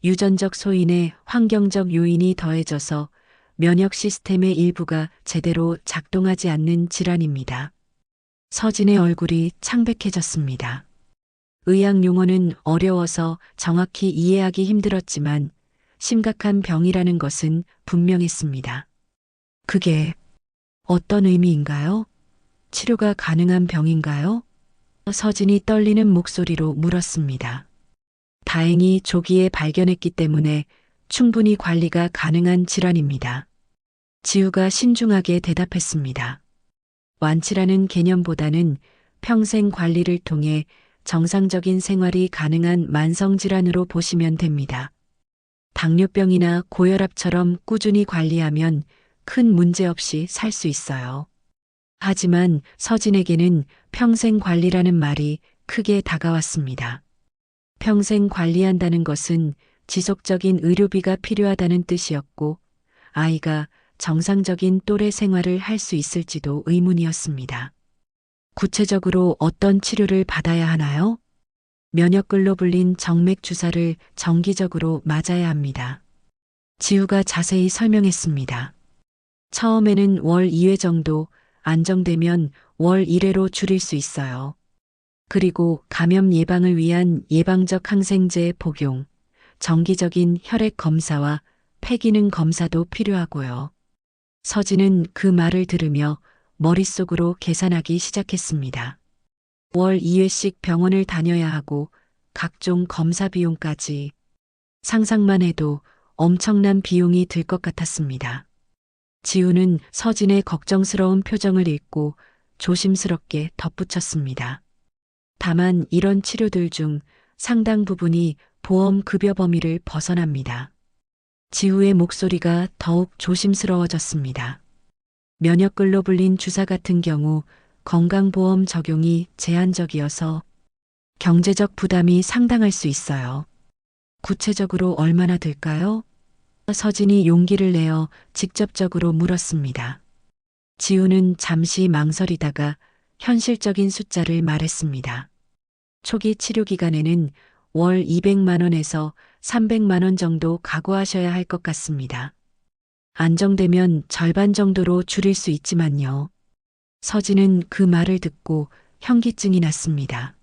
유전적 소인에 환경적 요인이 더해져서 면역 시스템의 일부가 제대로 작동하지 않는 질환입니다. 서진의 얼굴이 창백해졌습니다. 의학 용어는 어려워서 정확히 이해하기 힘들었지만 심각한 병이라는 것은 분명했습니다. 그게 어떤 의미인가요? 치료가 가능한 병인가요? 서진이 떨리는 목소리로 물었습니다. 다행히 조기에 발견했기 때문에 충분히 관리가 가능한 질환입니다. 지우가 신중하게 대답했습니다. 완치라는 개념보다는 평생 관리를 통해 정상적인 생활이 가능한 만성질환으로 보시면 됩니다. 당뇨병이나 고혈압처럼 꾸준히 관리하면 큰 문제 없이 살 수 있어요. 하지만 서진에게는 평생 관리라는 말이 크게 다가왔습니다. 평생 관리한다는 것은 지속적인 의료비가 필요하다는 뜻이었고 아이가 정상적인 또래 생활을 할 수 있을지도 의문이었습니다. 구체적으로 어떤 치료를 받아야 하나요? 면역글로불린 정맥 주사를 정기적으로 맞아야 합니다. 지우가 자세히 설명했습니다. 처음에는 월 2회 정도, 안정되면 월 1회로 줄일 수 있어요. 그리고 감염 예방을 위한 예방적 항생제 복용, 정기적인 혈액 검사와 폐기능 검사도 필요하고요. 서진은 그 말을 들으며 머릿속으로 계산하기 시작했습니다. 월 2회씩 병원을 다녀야 하고 각종 검사 비용까지 상상만 해도 엄청난 비용이 들 것 같았습니다. 지우는 서진의 걱정스러운 표정을 읽고 조심스럽게 덧붙였습니다. 다만 이런 치료들 중 상당 부분이 보험 급여 범위를 벗어납니다. 지우의 목소리가 더욱 조심스러워졌습니다. 면역글로 불린 주사 같은 경우 건강보험 적용이 제한적이어서 경제적 부담이 상당할 수 있어요. 구체적으로 얼마나 들까요? 서진이 용기를 내어 직접적으로 물었습니다. 지우는 잠시 망설이다가 현실적인 숫자를 말했습니다. 초기 치료 기간에는 월 200만 원에서 300만 원 정도 각오하셔야 할 것 같습니다. 안정되면 절반 정도로 줄일 수 있지만요. 서진은 그 말을 듣고 현기증이 났습니다.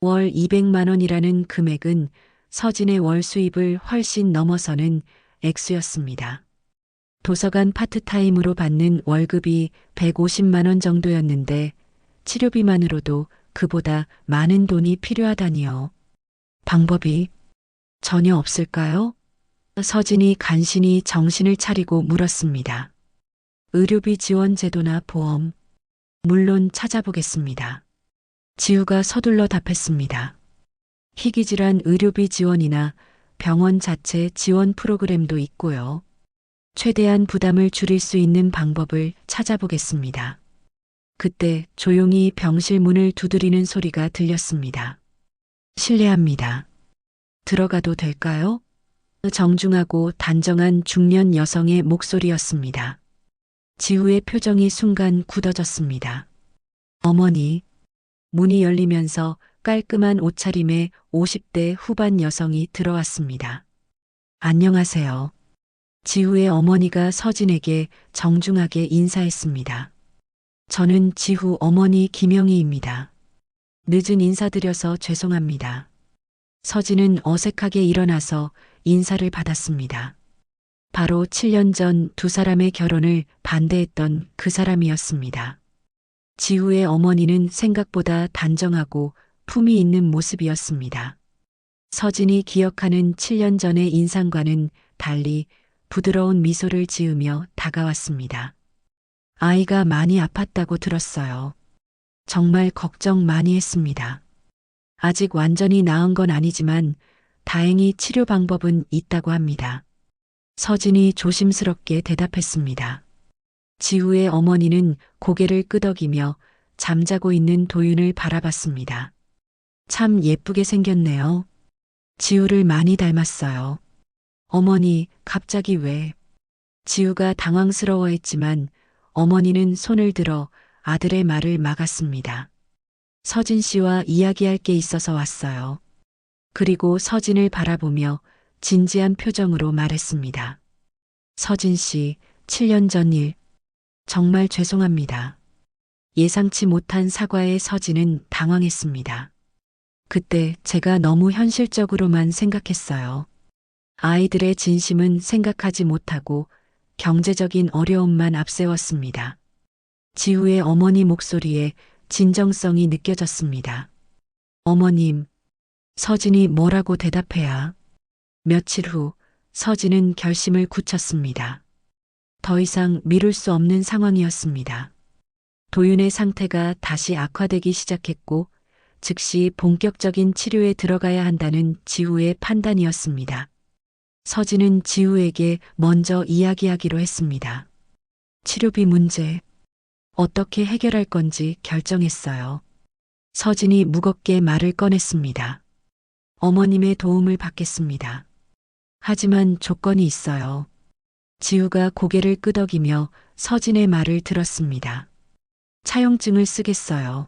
월 200만 원이라는 금액은 서진의 월 수입을 훨씬 넘어서는 액수였습니다. 도서관 파트타임으로 받는 월급이 150만 원 정도였는데 치료비만으로도 그보다 많은 돈이 필요하다니요. 방법이 전혀 없을까요? 서진이 간신히 정신을 차리고 물었습니다. 의료비 지원 제도나 보험, 물론 찾아보겠습니다. 지우가 서둘러 답했습니다. 희귀질환 의료비 지원이나 병원 자체 지원 프로그램도 있고요. 최대한 부담을 줄일 수 있는 방법을 찾아보겠습니다. 그때 조용히 병실 문을 두드리는 소리가 들렸습니다. 실례합니다. 들어가도 될까요? 정중하고 단정한 중년 여성의 목소리였습니다. 지우의 표정이 순간 굳어졌습니다. 어머니, 문이 열리면서 깔끔한 옷차림의 50대 후반 여성이 들어왔습니다. 안녕하세요. 지우의 어머니가 서진에게 정중하게 인사했습니다. 저는 지우 어머니 김영희입니다. 늦은 인사드려서 죄송합니다. 서진은 어색하게 일어나서 인사를 받았습니다. 바로 7년 전 두 사람의 결혼을 반대했던 그 사람이었습니다. 지우의 어머니는 생각보다 단정하고 품이 있는 모습이었습니다. 서진이 기억하는 7년 전의 인상과는 달리 부드러운 미소를 지으며 다가왔습니다. 아이가 많이 아팠다고 들었어요. 정말 걱정 많이 했습니다. 아직 완전히 나은 건 아니지만 다행히 치료 방법은 있다고 합니다. 서진이 조심스럽게 대답했습니다. 지우의 어머니는 고개를 끄덕이며 잠자고 있는 도윤을 바라봤습니다. 참 예쁘게 생겼네요. 지우를 많이 닮았어요. 어머니, 갑자기 왜? 지우가 당황스러워했지만 어머니는 손을 들어 아들의 말을 막았습니다. 서진 씨와 이야기할 게 있어서 왔어요. 그리고 서진을 바라보며 진지한 표정으로 말했습니다. 서진 씨, 7년 전 일, 정말 죄송합니다. 예상치 못한 사과에 서진은 당황했습니다. 그때 제가 너무 현실적으로만 생각했어요. 아이들의 진심은 생각하지 못하고 경제적인 어려움만 앞세웠습니다. 지우의 어머니 목소리에 진정성이 느껴졌습니다. 어머님, 서진이 뭐라고 대답해야? 며칠 후 서진은 결심을 굳혔습니다. 더 이상 미룰 수 없는 상황이었습니다. 도윤의 상태가 다시 악화되기 시작했고 즉시 본격적인 치료에 들어가야 한다는 지우의 판단이었습니다. 서진은 지우에게 먼저 이야기하기로 했습니다. 치료비 문제, 어떻게 해결할 건지 결정했어요. 서진이 무겁게 말을 꺼냈습니다. 어머님의 도움을 받겠습니다. 하지만 조건이 있어요. 지우가 고개를 끄덕이며 서진의 말을 들었습니다. 차용증을 쓰겠어요.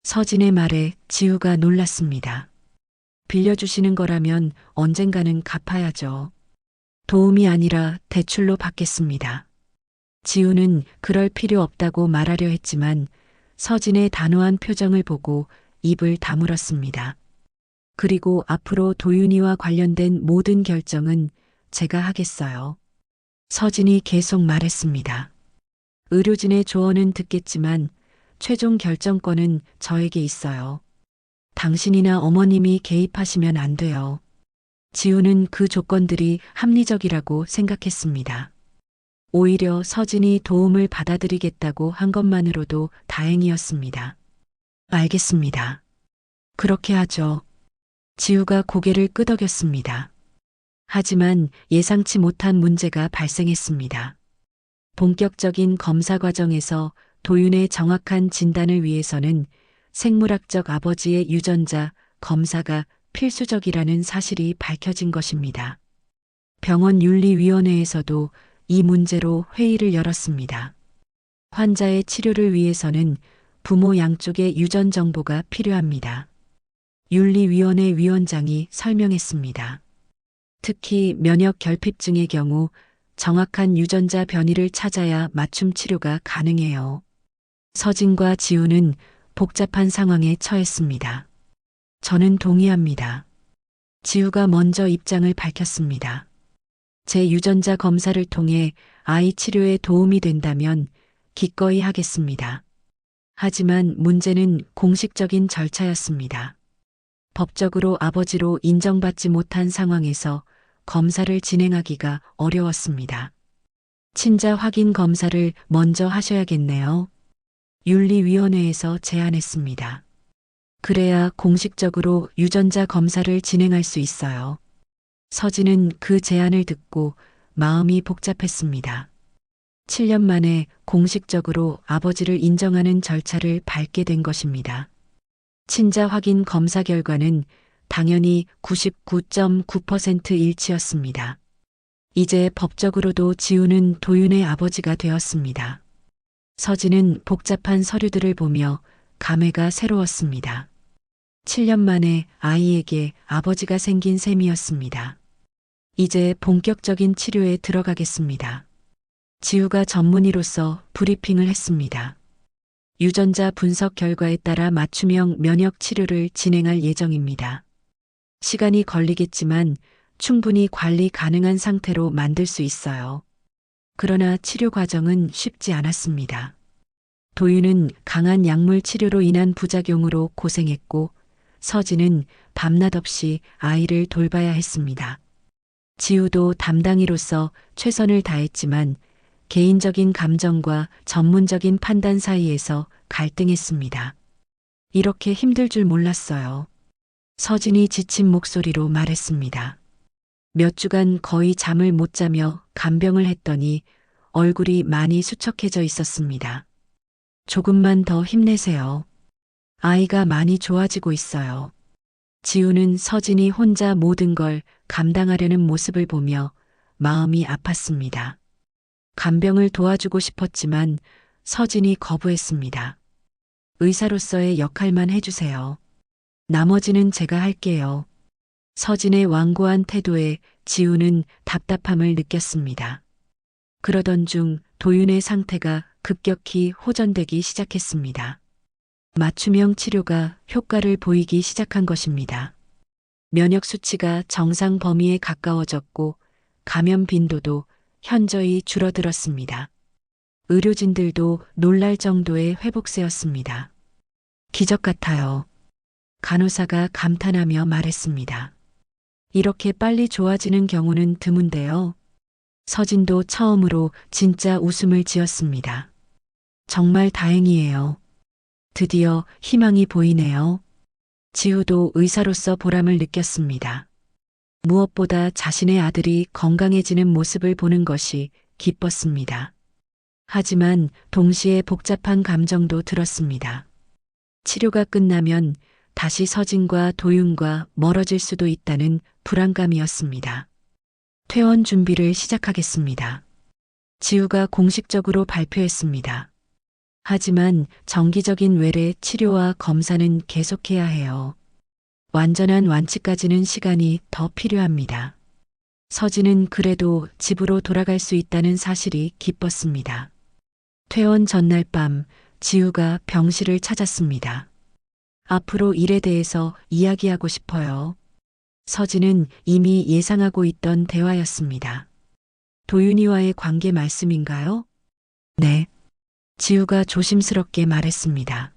서진의 말에 지우가 놀랐습니다. 빌려주시는 거라면 언젠가는 갚아야죠. 도움이 아니라 대출로 받겠습니다. 지우는 그럴 필요 없다고 말하려 했지만 서진의 단호한 표정을 보고 입을 다물었습니다. 그리고 앞으로 도윤이와 관련된 모든 결정은 제가 하겠어요. 서진이 계속 말했습니다. 의료진의 조언은 듣겠지만 최종 결정권은 저에게 있어요. 당신이나 어머님이 개입하시면 안 돼요. 지우는 그 조건들이 합리적이라고 생각했습니다. 오히려 서진이 도움을 받아들이겠다고 한 것만으로도 다행이었습니다. 알겠습니다. 그렇게 하죠. 지우가 고개를 끄덕였습니다. 하지만 예상치 못한 문제가 발생했습니다. 본격적인 검사 과정에서 도윤의 정확한 진단을 위해서는 생물학적 아버지의 유전자 검사가 필수적이라는 사실이 밝혀진 것입니다. 병원 윤리위원회에서도 이 문제로 회의를 열었습니다. 환자의 치료를 위해서는 부모 양쪽의 유전 정보가 필요합니다. 윤리위원회 위원장이 설명했습니다. 특히 면역 결핍증의 경우 정확한 유전자 변이를 찾아야 맞춤 치료가 가능해요. 서진과 지우는 복잡한 상황에 처했습니다. 저는 동의합니다. 지우가 먼저 입장을 밝혔습니다. 제 유전자 검사를 통해 아이 치료에 도움이 된다면 기꺼이 하겠습니다. 하지만 문제는 공식적인 절차였습니다. 법적으로 아버지로 인정받지 못한 상황에서 검사를 진행하기가 어려웠습니다. 친자 확인 검사를 먼저 하셔야겠네요. 윤리위원회에서 제안했습니다. 그래야 공식적으로 유전자 검사를 진행할 수 있어요. 서진은 그 제안을 듣고 마음이 복잡했습니다. 7년 만에 공식적으로 아버지를 인정하는 절차를 밟게 된 것입니다. 친자 확인 검사 결과는 당연히 99.9% 일치였습니다. 이제 법적으로도 지우는 도윤의 아버지가 되었습니다. 서진은 복잡한 서류들을 보며 감회가 새로웠습니다. 7년 만에 아이에게 아버지가 생긴 셈이었습니다. 이제 본격적인 치료에 들어가겠습니다. 지우가 전문의로서 브리핑을 했습니다. 유전자 분석 결과에 따라 맞춤형 면역 치료를 진행할 예정입니다. 시간이 걸리겠지만 충분히 관리 가능한 상태로 만들 수 있어요. 그러나 치료 과정은 쉽지 않았습니다. 도윤은 강한 약물 치료로 인한 부작용으로 고생했고 서진은 밤낮 없이 아이를 돌봐야 했습니다. 지우도 담당이로서 최선을 다했지만 개인적인 감정과 전문적인 판단 사이에서 갈등했습니다. 이렇게 힘들 줄 몰랐어요. 서진이 지친 목소리로 말했습니다. 몇 주간 거의 잠을 못 자며 간병을 했더니 얼굴이 많이 수척해져 있었습니다. 조금만 더 힘내세요. 아이가 많이 좋아지고 있어요. 지우는 서진이 혼자 모든 걸 감당하려는 모습을 보며 마음이 아팠습니다. 간병을 도와주고 싶었지만 서진이 거부했습니다. 의사로서의 역할만 해주세요. 나머지는 제가 할게요. 서진의 완고한 태도에 지우는 답답함을 느꼈습니다. 그러던 중 도윤의 상태가 급격히 호전되기 시작했습니다. 맞춤형 치료가 효과를 보이기 시작한 것입니다. 면역 수치가 정상 범위에 가까워졌고 감염 빈도도 현저히 줄어들었습니다. 의료진들도 놀랄 정도의 회복세였습니다. 기적 같아요. 간호사가 감탄하며 말했습니다. 이렇게 빨리 좋아지는 경우는 드문데요. 서진도 처음으로 진짜 웃음을 지었습니다. 정말 다행이에요. 드디어 희망이 보이네요. 지우도 의사로서 보람을 느꼈습니다. 무엇보다 자신의 아들이 건강해지는 모습을 보는 것이 기뻤습니다. 하지만 동시에 복잡한 감정도 들었습니다. 치료가 끝나면 다시 서진과 도윤과 멀어질 수도 있다는 불안감이었습니다. 퇴원 준비를 시작하겠습니다. 지우가 공식적으로 발표했습니다. 하지만 정기적인 외래 치료와 검사는 계속해야 해요. 완전한 완치까지는 시간이 더 필요합니다. 서진은 그래도 집으로 돌아갈 수 있다는 사실이 기뻤습니다. 퇴원 전날 밤 지우가 병실을 찾았습니다. 앞으로 일에 대해서 이야기하고 싶어요. 서진은 이미 예상하고 있던 대화였습니다. 도윤이와의 관계 말씀인가요? 네. 지우가 조심스럽게 말했습니다.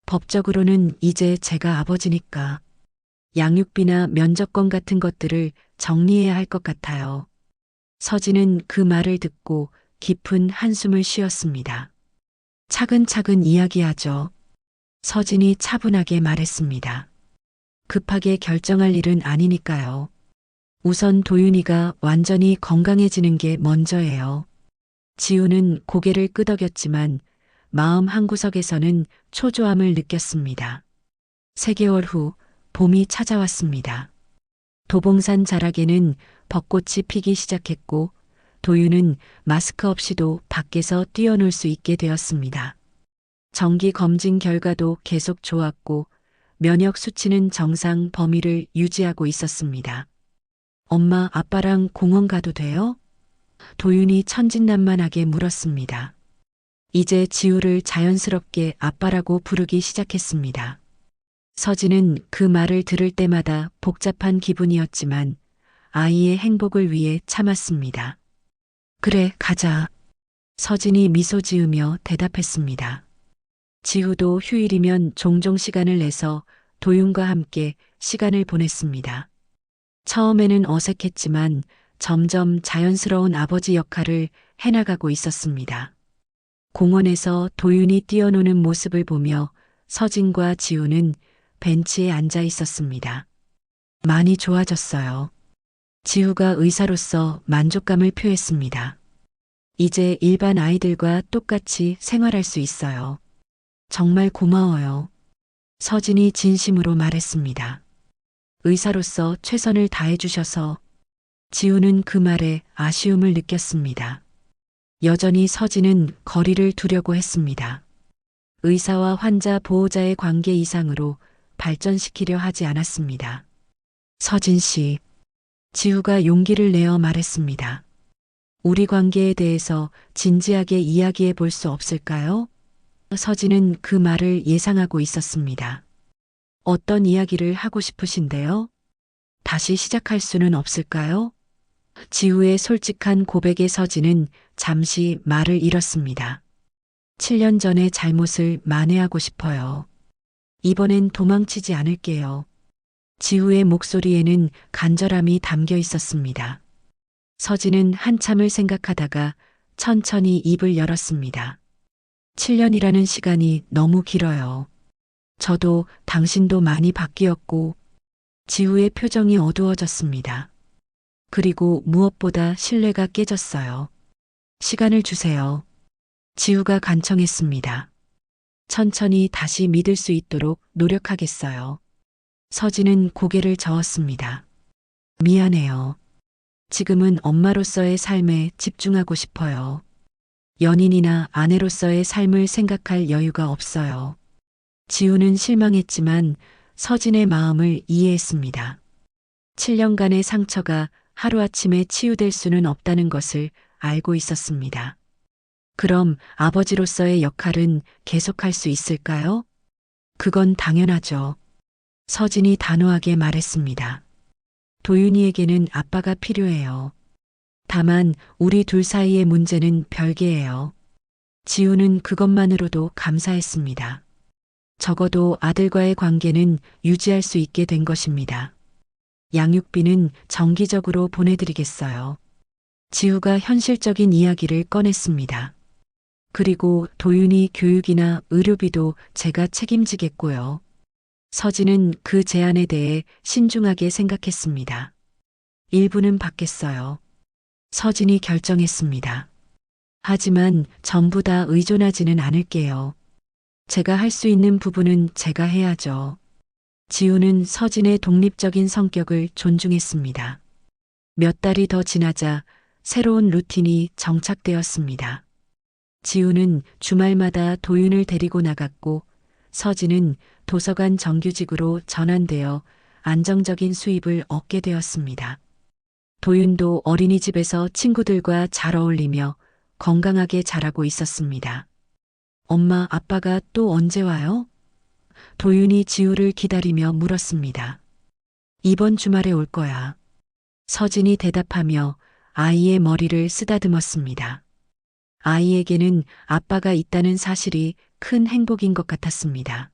법적으로는 이제 제가 아버지니까 양육비나 면접권 같은 것들을 정리해야 할 것 같아요. 서진은 그 말을 듣고 깊은 한숨을 쉬었습니다. 차근차근 이야기하죠. 서진이 차분하게 말했습니다. 급하게 결정할 일은 아니니까요. 우선 도윤이가 완전히 건강해지는 게 먼저예요. 지우는 고개를 끄덕였지만 마음 한구석에서는 초조함을 느꼈습니다. 3개월 후 봄이 찾아왔습니다. 도봉산 자락에는 벚꽃이 피기 시작했고 도윤은 마스크 없이도 밖에서 뛰어놀 수 있게 되었습니다. 정기 검진 결과도 계속 좋았고 면역 수치는 정상 범위를 유지하고 있었습니다. 엄마, 아빠랑 공원 가도 돼요? 도윤이 천진난만하게 물었습니다. 이제 지우를 자연스럽게 아빠라고 부르기 시작했습니다. 서진은 그 말을 들을 때마다 복잡한 기분이었지만 아이의 행복을 위해 참았습니다. 그래, 가자. 서진이 미소 지으며 대답했습니다. 지우도 휴일이면 종종 시간을 내서 도윤과 함께 시간을 보냈습니다. 처음에는 어색했지만 점점 자연스러운 아버지 역할을 해나가고 있었습니다. 공원에서 도윤이 뛰어노는 모습을 보며 서진과 지우는 벤치에 앉아 있었습니다. 많이 좋아졌어요. 지우가 의사로서 만족감을 표했습니다. 이제 일반 아이들과 똑같이 생활할 수 있어요. 정말 고마워요. 서진이 진심으로 말했습니다. 의사로서 최선을 다해주셔서. 지우는 그 말에 아쉬움을 느꼈습니다. 여전히 서진은 거리를 두려고 했습니다. 의사와 환자 보호자의 관계 이상으로 발전시키려 하지 않았습니다. 서진 씨, 지우가 용기를 내어 말했습니다. 우리 관계에 대해서 진지하게 이야기해 볼 수 없을까요? 서진은 그 말을 예상하고 있었습니다. 어떤 이야기를 하고 싶으신데요? 다시 시작할 수는 없을까요? 지우의 솔직한 고백에 서진은 잠시 말을 잃었습니다. 7년 전의 잘못을 만회하고 싶어요. 이번엔 도망치지 않을게요. 지우의 목소리에는 간절함이 담겨 있었습니다. 서진은 한참을 생각하다가 천천히 입을 열었습니다. 7년이라는 시간이 너무 길어요. 저도 당신도 많이 바뀌었고. 지우의 표정이 어두워졌습니다. 그리고 무엇보다 신뢰가 깨졌어요. 시간을 주세요. 지우가 간청했습니다. 천천히 다시 믿을 수 있도록 노력하겠어요. 서진은 고개를 저었습니다. 미안해요. 지금은 엄마로서의 삶에 집중하고 싶어요. 연인이나 아내로서의 삶을 생각할 여유가 없어요. 지우는 실망했지만 서진의 마음을 이해했습니다. 7년간의 상처가 하루아침에 치유될 수는 없다는 것을 알고 있었습니다. 그럼 아버지로서의 역할은 계속할 수 있을까요? 그건 당연하죠. 서진이 단호하게 말했습니다. 도윤이에게는 아빠가 필요해요. 다만 우리 둘 사이의 문제는 별개예요. 지우는 그것만으로도 감사했습니다. 적어도 아들과의 관계는 유지할 수 있게 된 것입니다. 양육비는 정기적으로 보내드리겠어요. 지우가 현실적인 이야기를 꺼냈습니다. 그리고 도윤이 교육이나 의료비도 제가 책임지겠고요. 서진은 그 제안에 대해 신중하게 생각했습니다. 일부는 받겠어요. 서진이 결정했습니다. 하지만 전부 다 의존하지는 않을게요. 제가 할 수 있는 부분은 제가 해야죠. 지우는 서진의 독립적인 성격을 존중했습니다. 몇 달이 더 지나자 새로운 루틴이 정착되었습니다. 지우는 주말마다 도윤을 데리고 나갔고 서진은 도서관 정규직으로 전환되어 안정적인 수입을 얻게 되었습니다. 도윤도 어린이집에서 친구들과 잘 어울리며 건강하게 자라고 있었습니다. 엄마, 아빠가 또 언제 와요? 도윤이 지우를 기다리며 물었습니다. 이번 주말에 올 거야. 서진이 대답하며 아이의 머리를 쓰다듬었습니다. 아이에게는 아빠가 있다는 사실이 큰 행복인 것 같았습니다.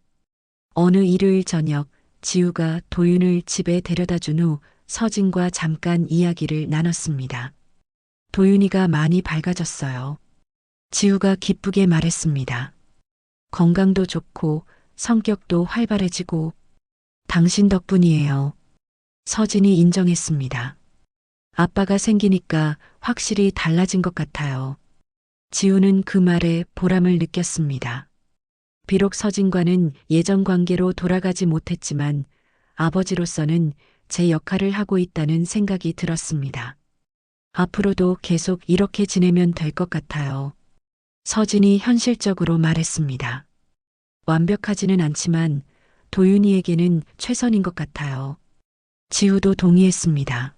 어느 일요일 저녁 지우가 도윤을 집에 데려다 준 후 서진과 잠깐 이야기를 나눴습니다. 도윤이가 많이 밝아졌어요. 지우가 기쁘게 말했습니다. 건강도 좋고 성격도 활발해지고 당신 덕분이에요. 서진이 인정했습니다. 아빠가 생기니까 확실히 달라진 것 같아요. 지우는 그 말에 보람을 느꼈습니다. 비록 서진과는 예전 관계로 돌아가지 못했지만 아버지로서는 제 역할을 하고 있다는 생각이 들었습니다. 앞으로도 계속 이렇게 지내면 될 것 같아요. 서진이 현실적으로 말했습니다. 완벽하지는 않지만 도윤이에게는 최선인 것 같아요. 지우도 동의했습니다.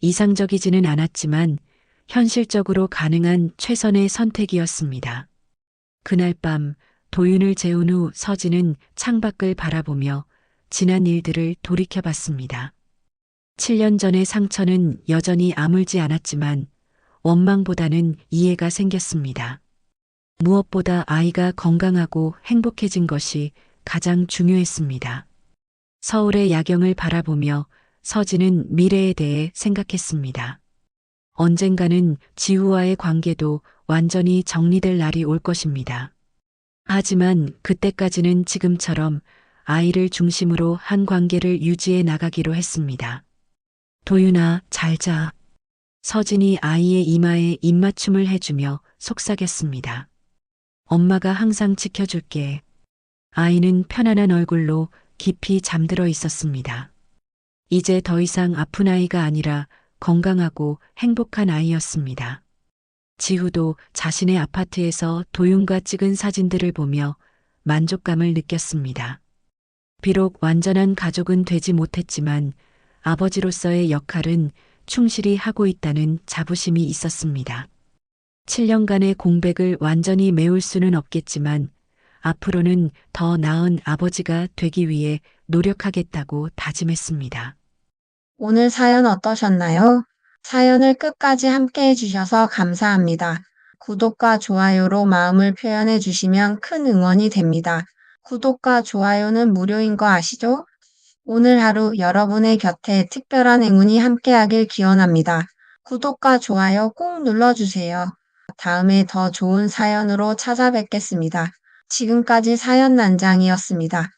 이상적이지는 않았지만 현실적으로 가능한 최선의 선택이었습니다. 그날 밤 도윤을 재운 후 서진은 창밖을 바라보며 지난 일들을 돌이켜봤습니다. 7년 전의 상처는 여전히 아물지 않았지만 원망보다는 이해가 생겼습니다. 무엇보다 아이가 건강하고 행복해진 것이 가장 중요했습니다. 서울의 야경을 바라보며 서진은 미래에 대해 생각했습니다. 언젠가는 지우와의 관계도 완전히 정리될 날이 올 것입니다. 하지만 그때까지는 지금처럼 아이를 중심으로 한 관계를 유지해 나가기로 했습니다. 도윤아, 잘 자. 서진이 아이의 이마에 입맞춤을 해주며 속삭였습니다. 엄마가 항상 지켜줄게. 아이는 편안한 얼굴로 깊이 잠들어 있었습니다. 이제 더 이상 아픈 아이가 아니라 건강하고 행복한 아이였습니다. 지우도 자신의 아파트에서 도윤과 찍은 사진들을 보며 만족감을 느꼈습니다. 비록 완전한 가족은 되지 못했지만 아버지로서의 역할은 충실히 하고 있다는 자부심이 있었습니다. 7년간의 공백을 완전히 메울 수는 없겠지만 앞으로는 더 나은 아버지가 되기 위해 노력하겠다고 다짐했습니다. 오늘 사연 어떠셨나요? 사연을 끝까지 함께 해주셔서 감사합니다. 구독과 좋아요로 마음을 표현해 주시면 큰 응원이 됩니다. 구독과 좋아요는 무료인 거 아시죠? 오늘 하루 여러분의 곁에 특별한 행운이 함께하길 기원합니다. 구독과 좋아요 꼭 눌러주세요. 다음에 더 좋은 사연으로 찾아뵙겠습니다. 지금까지 사연 난장이었습니다.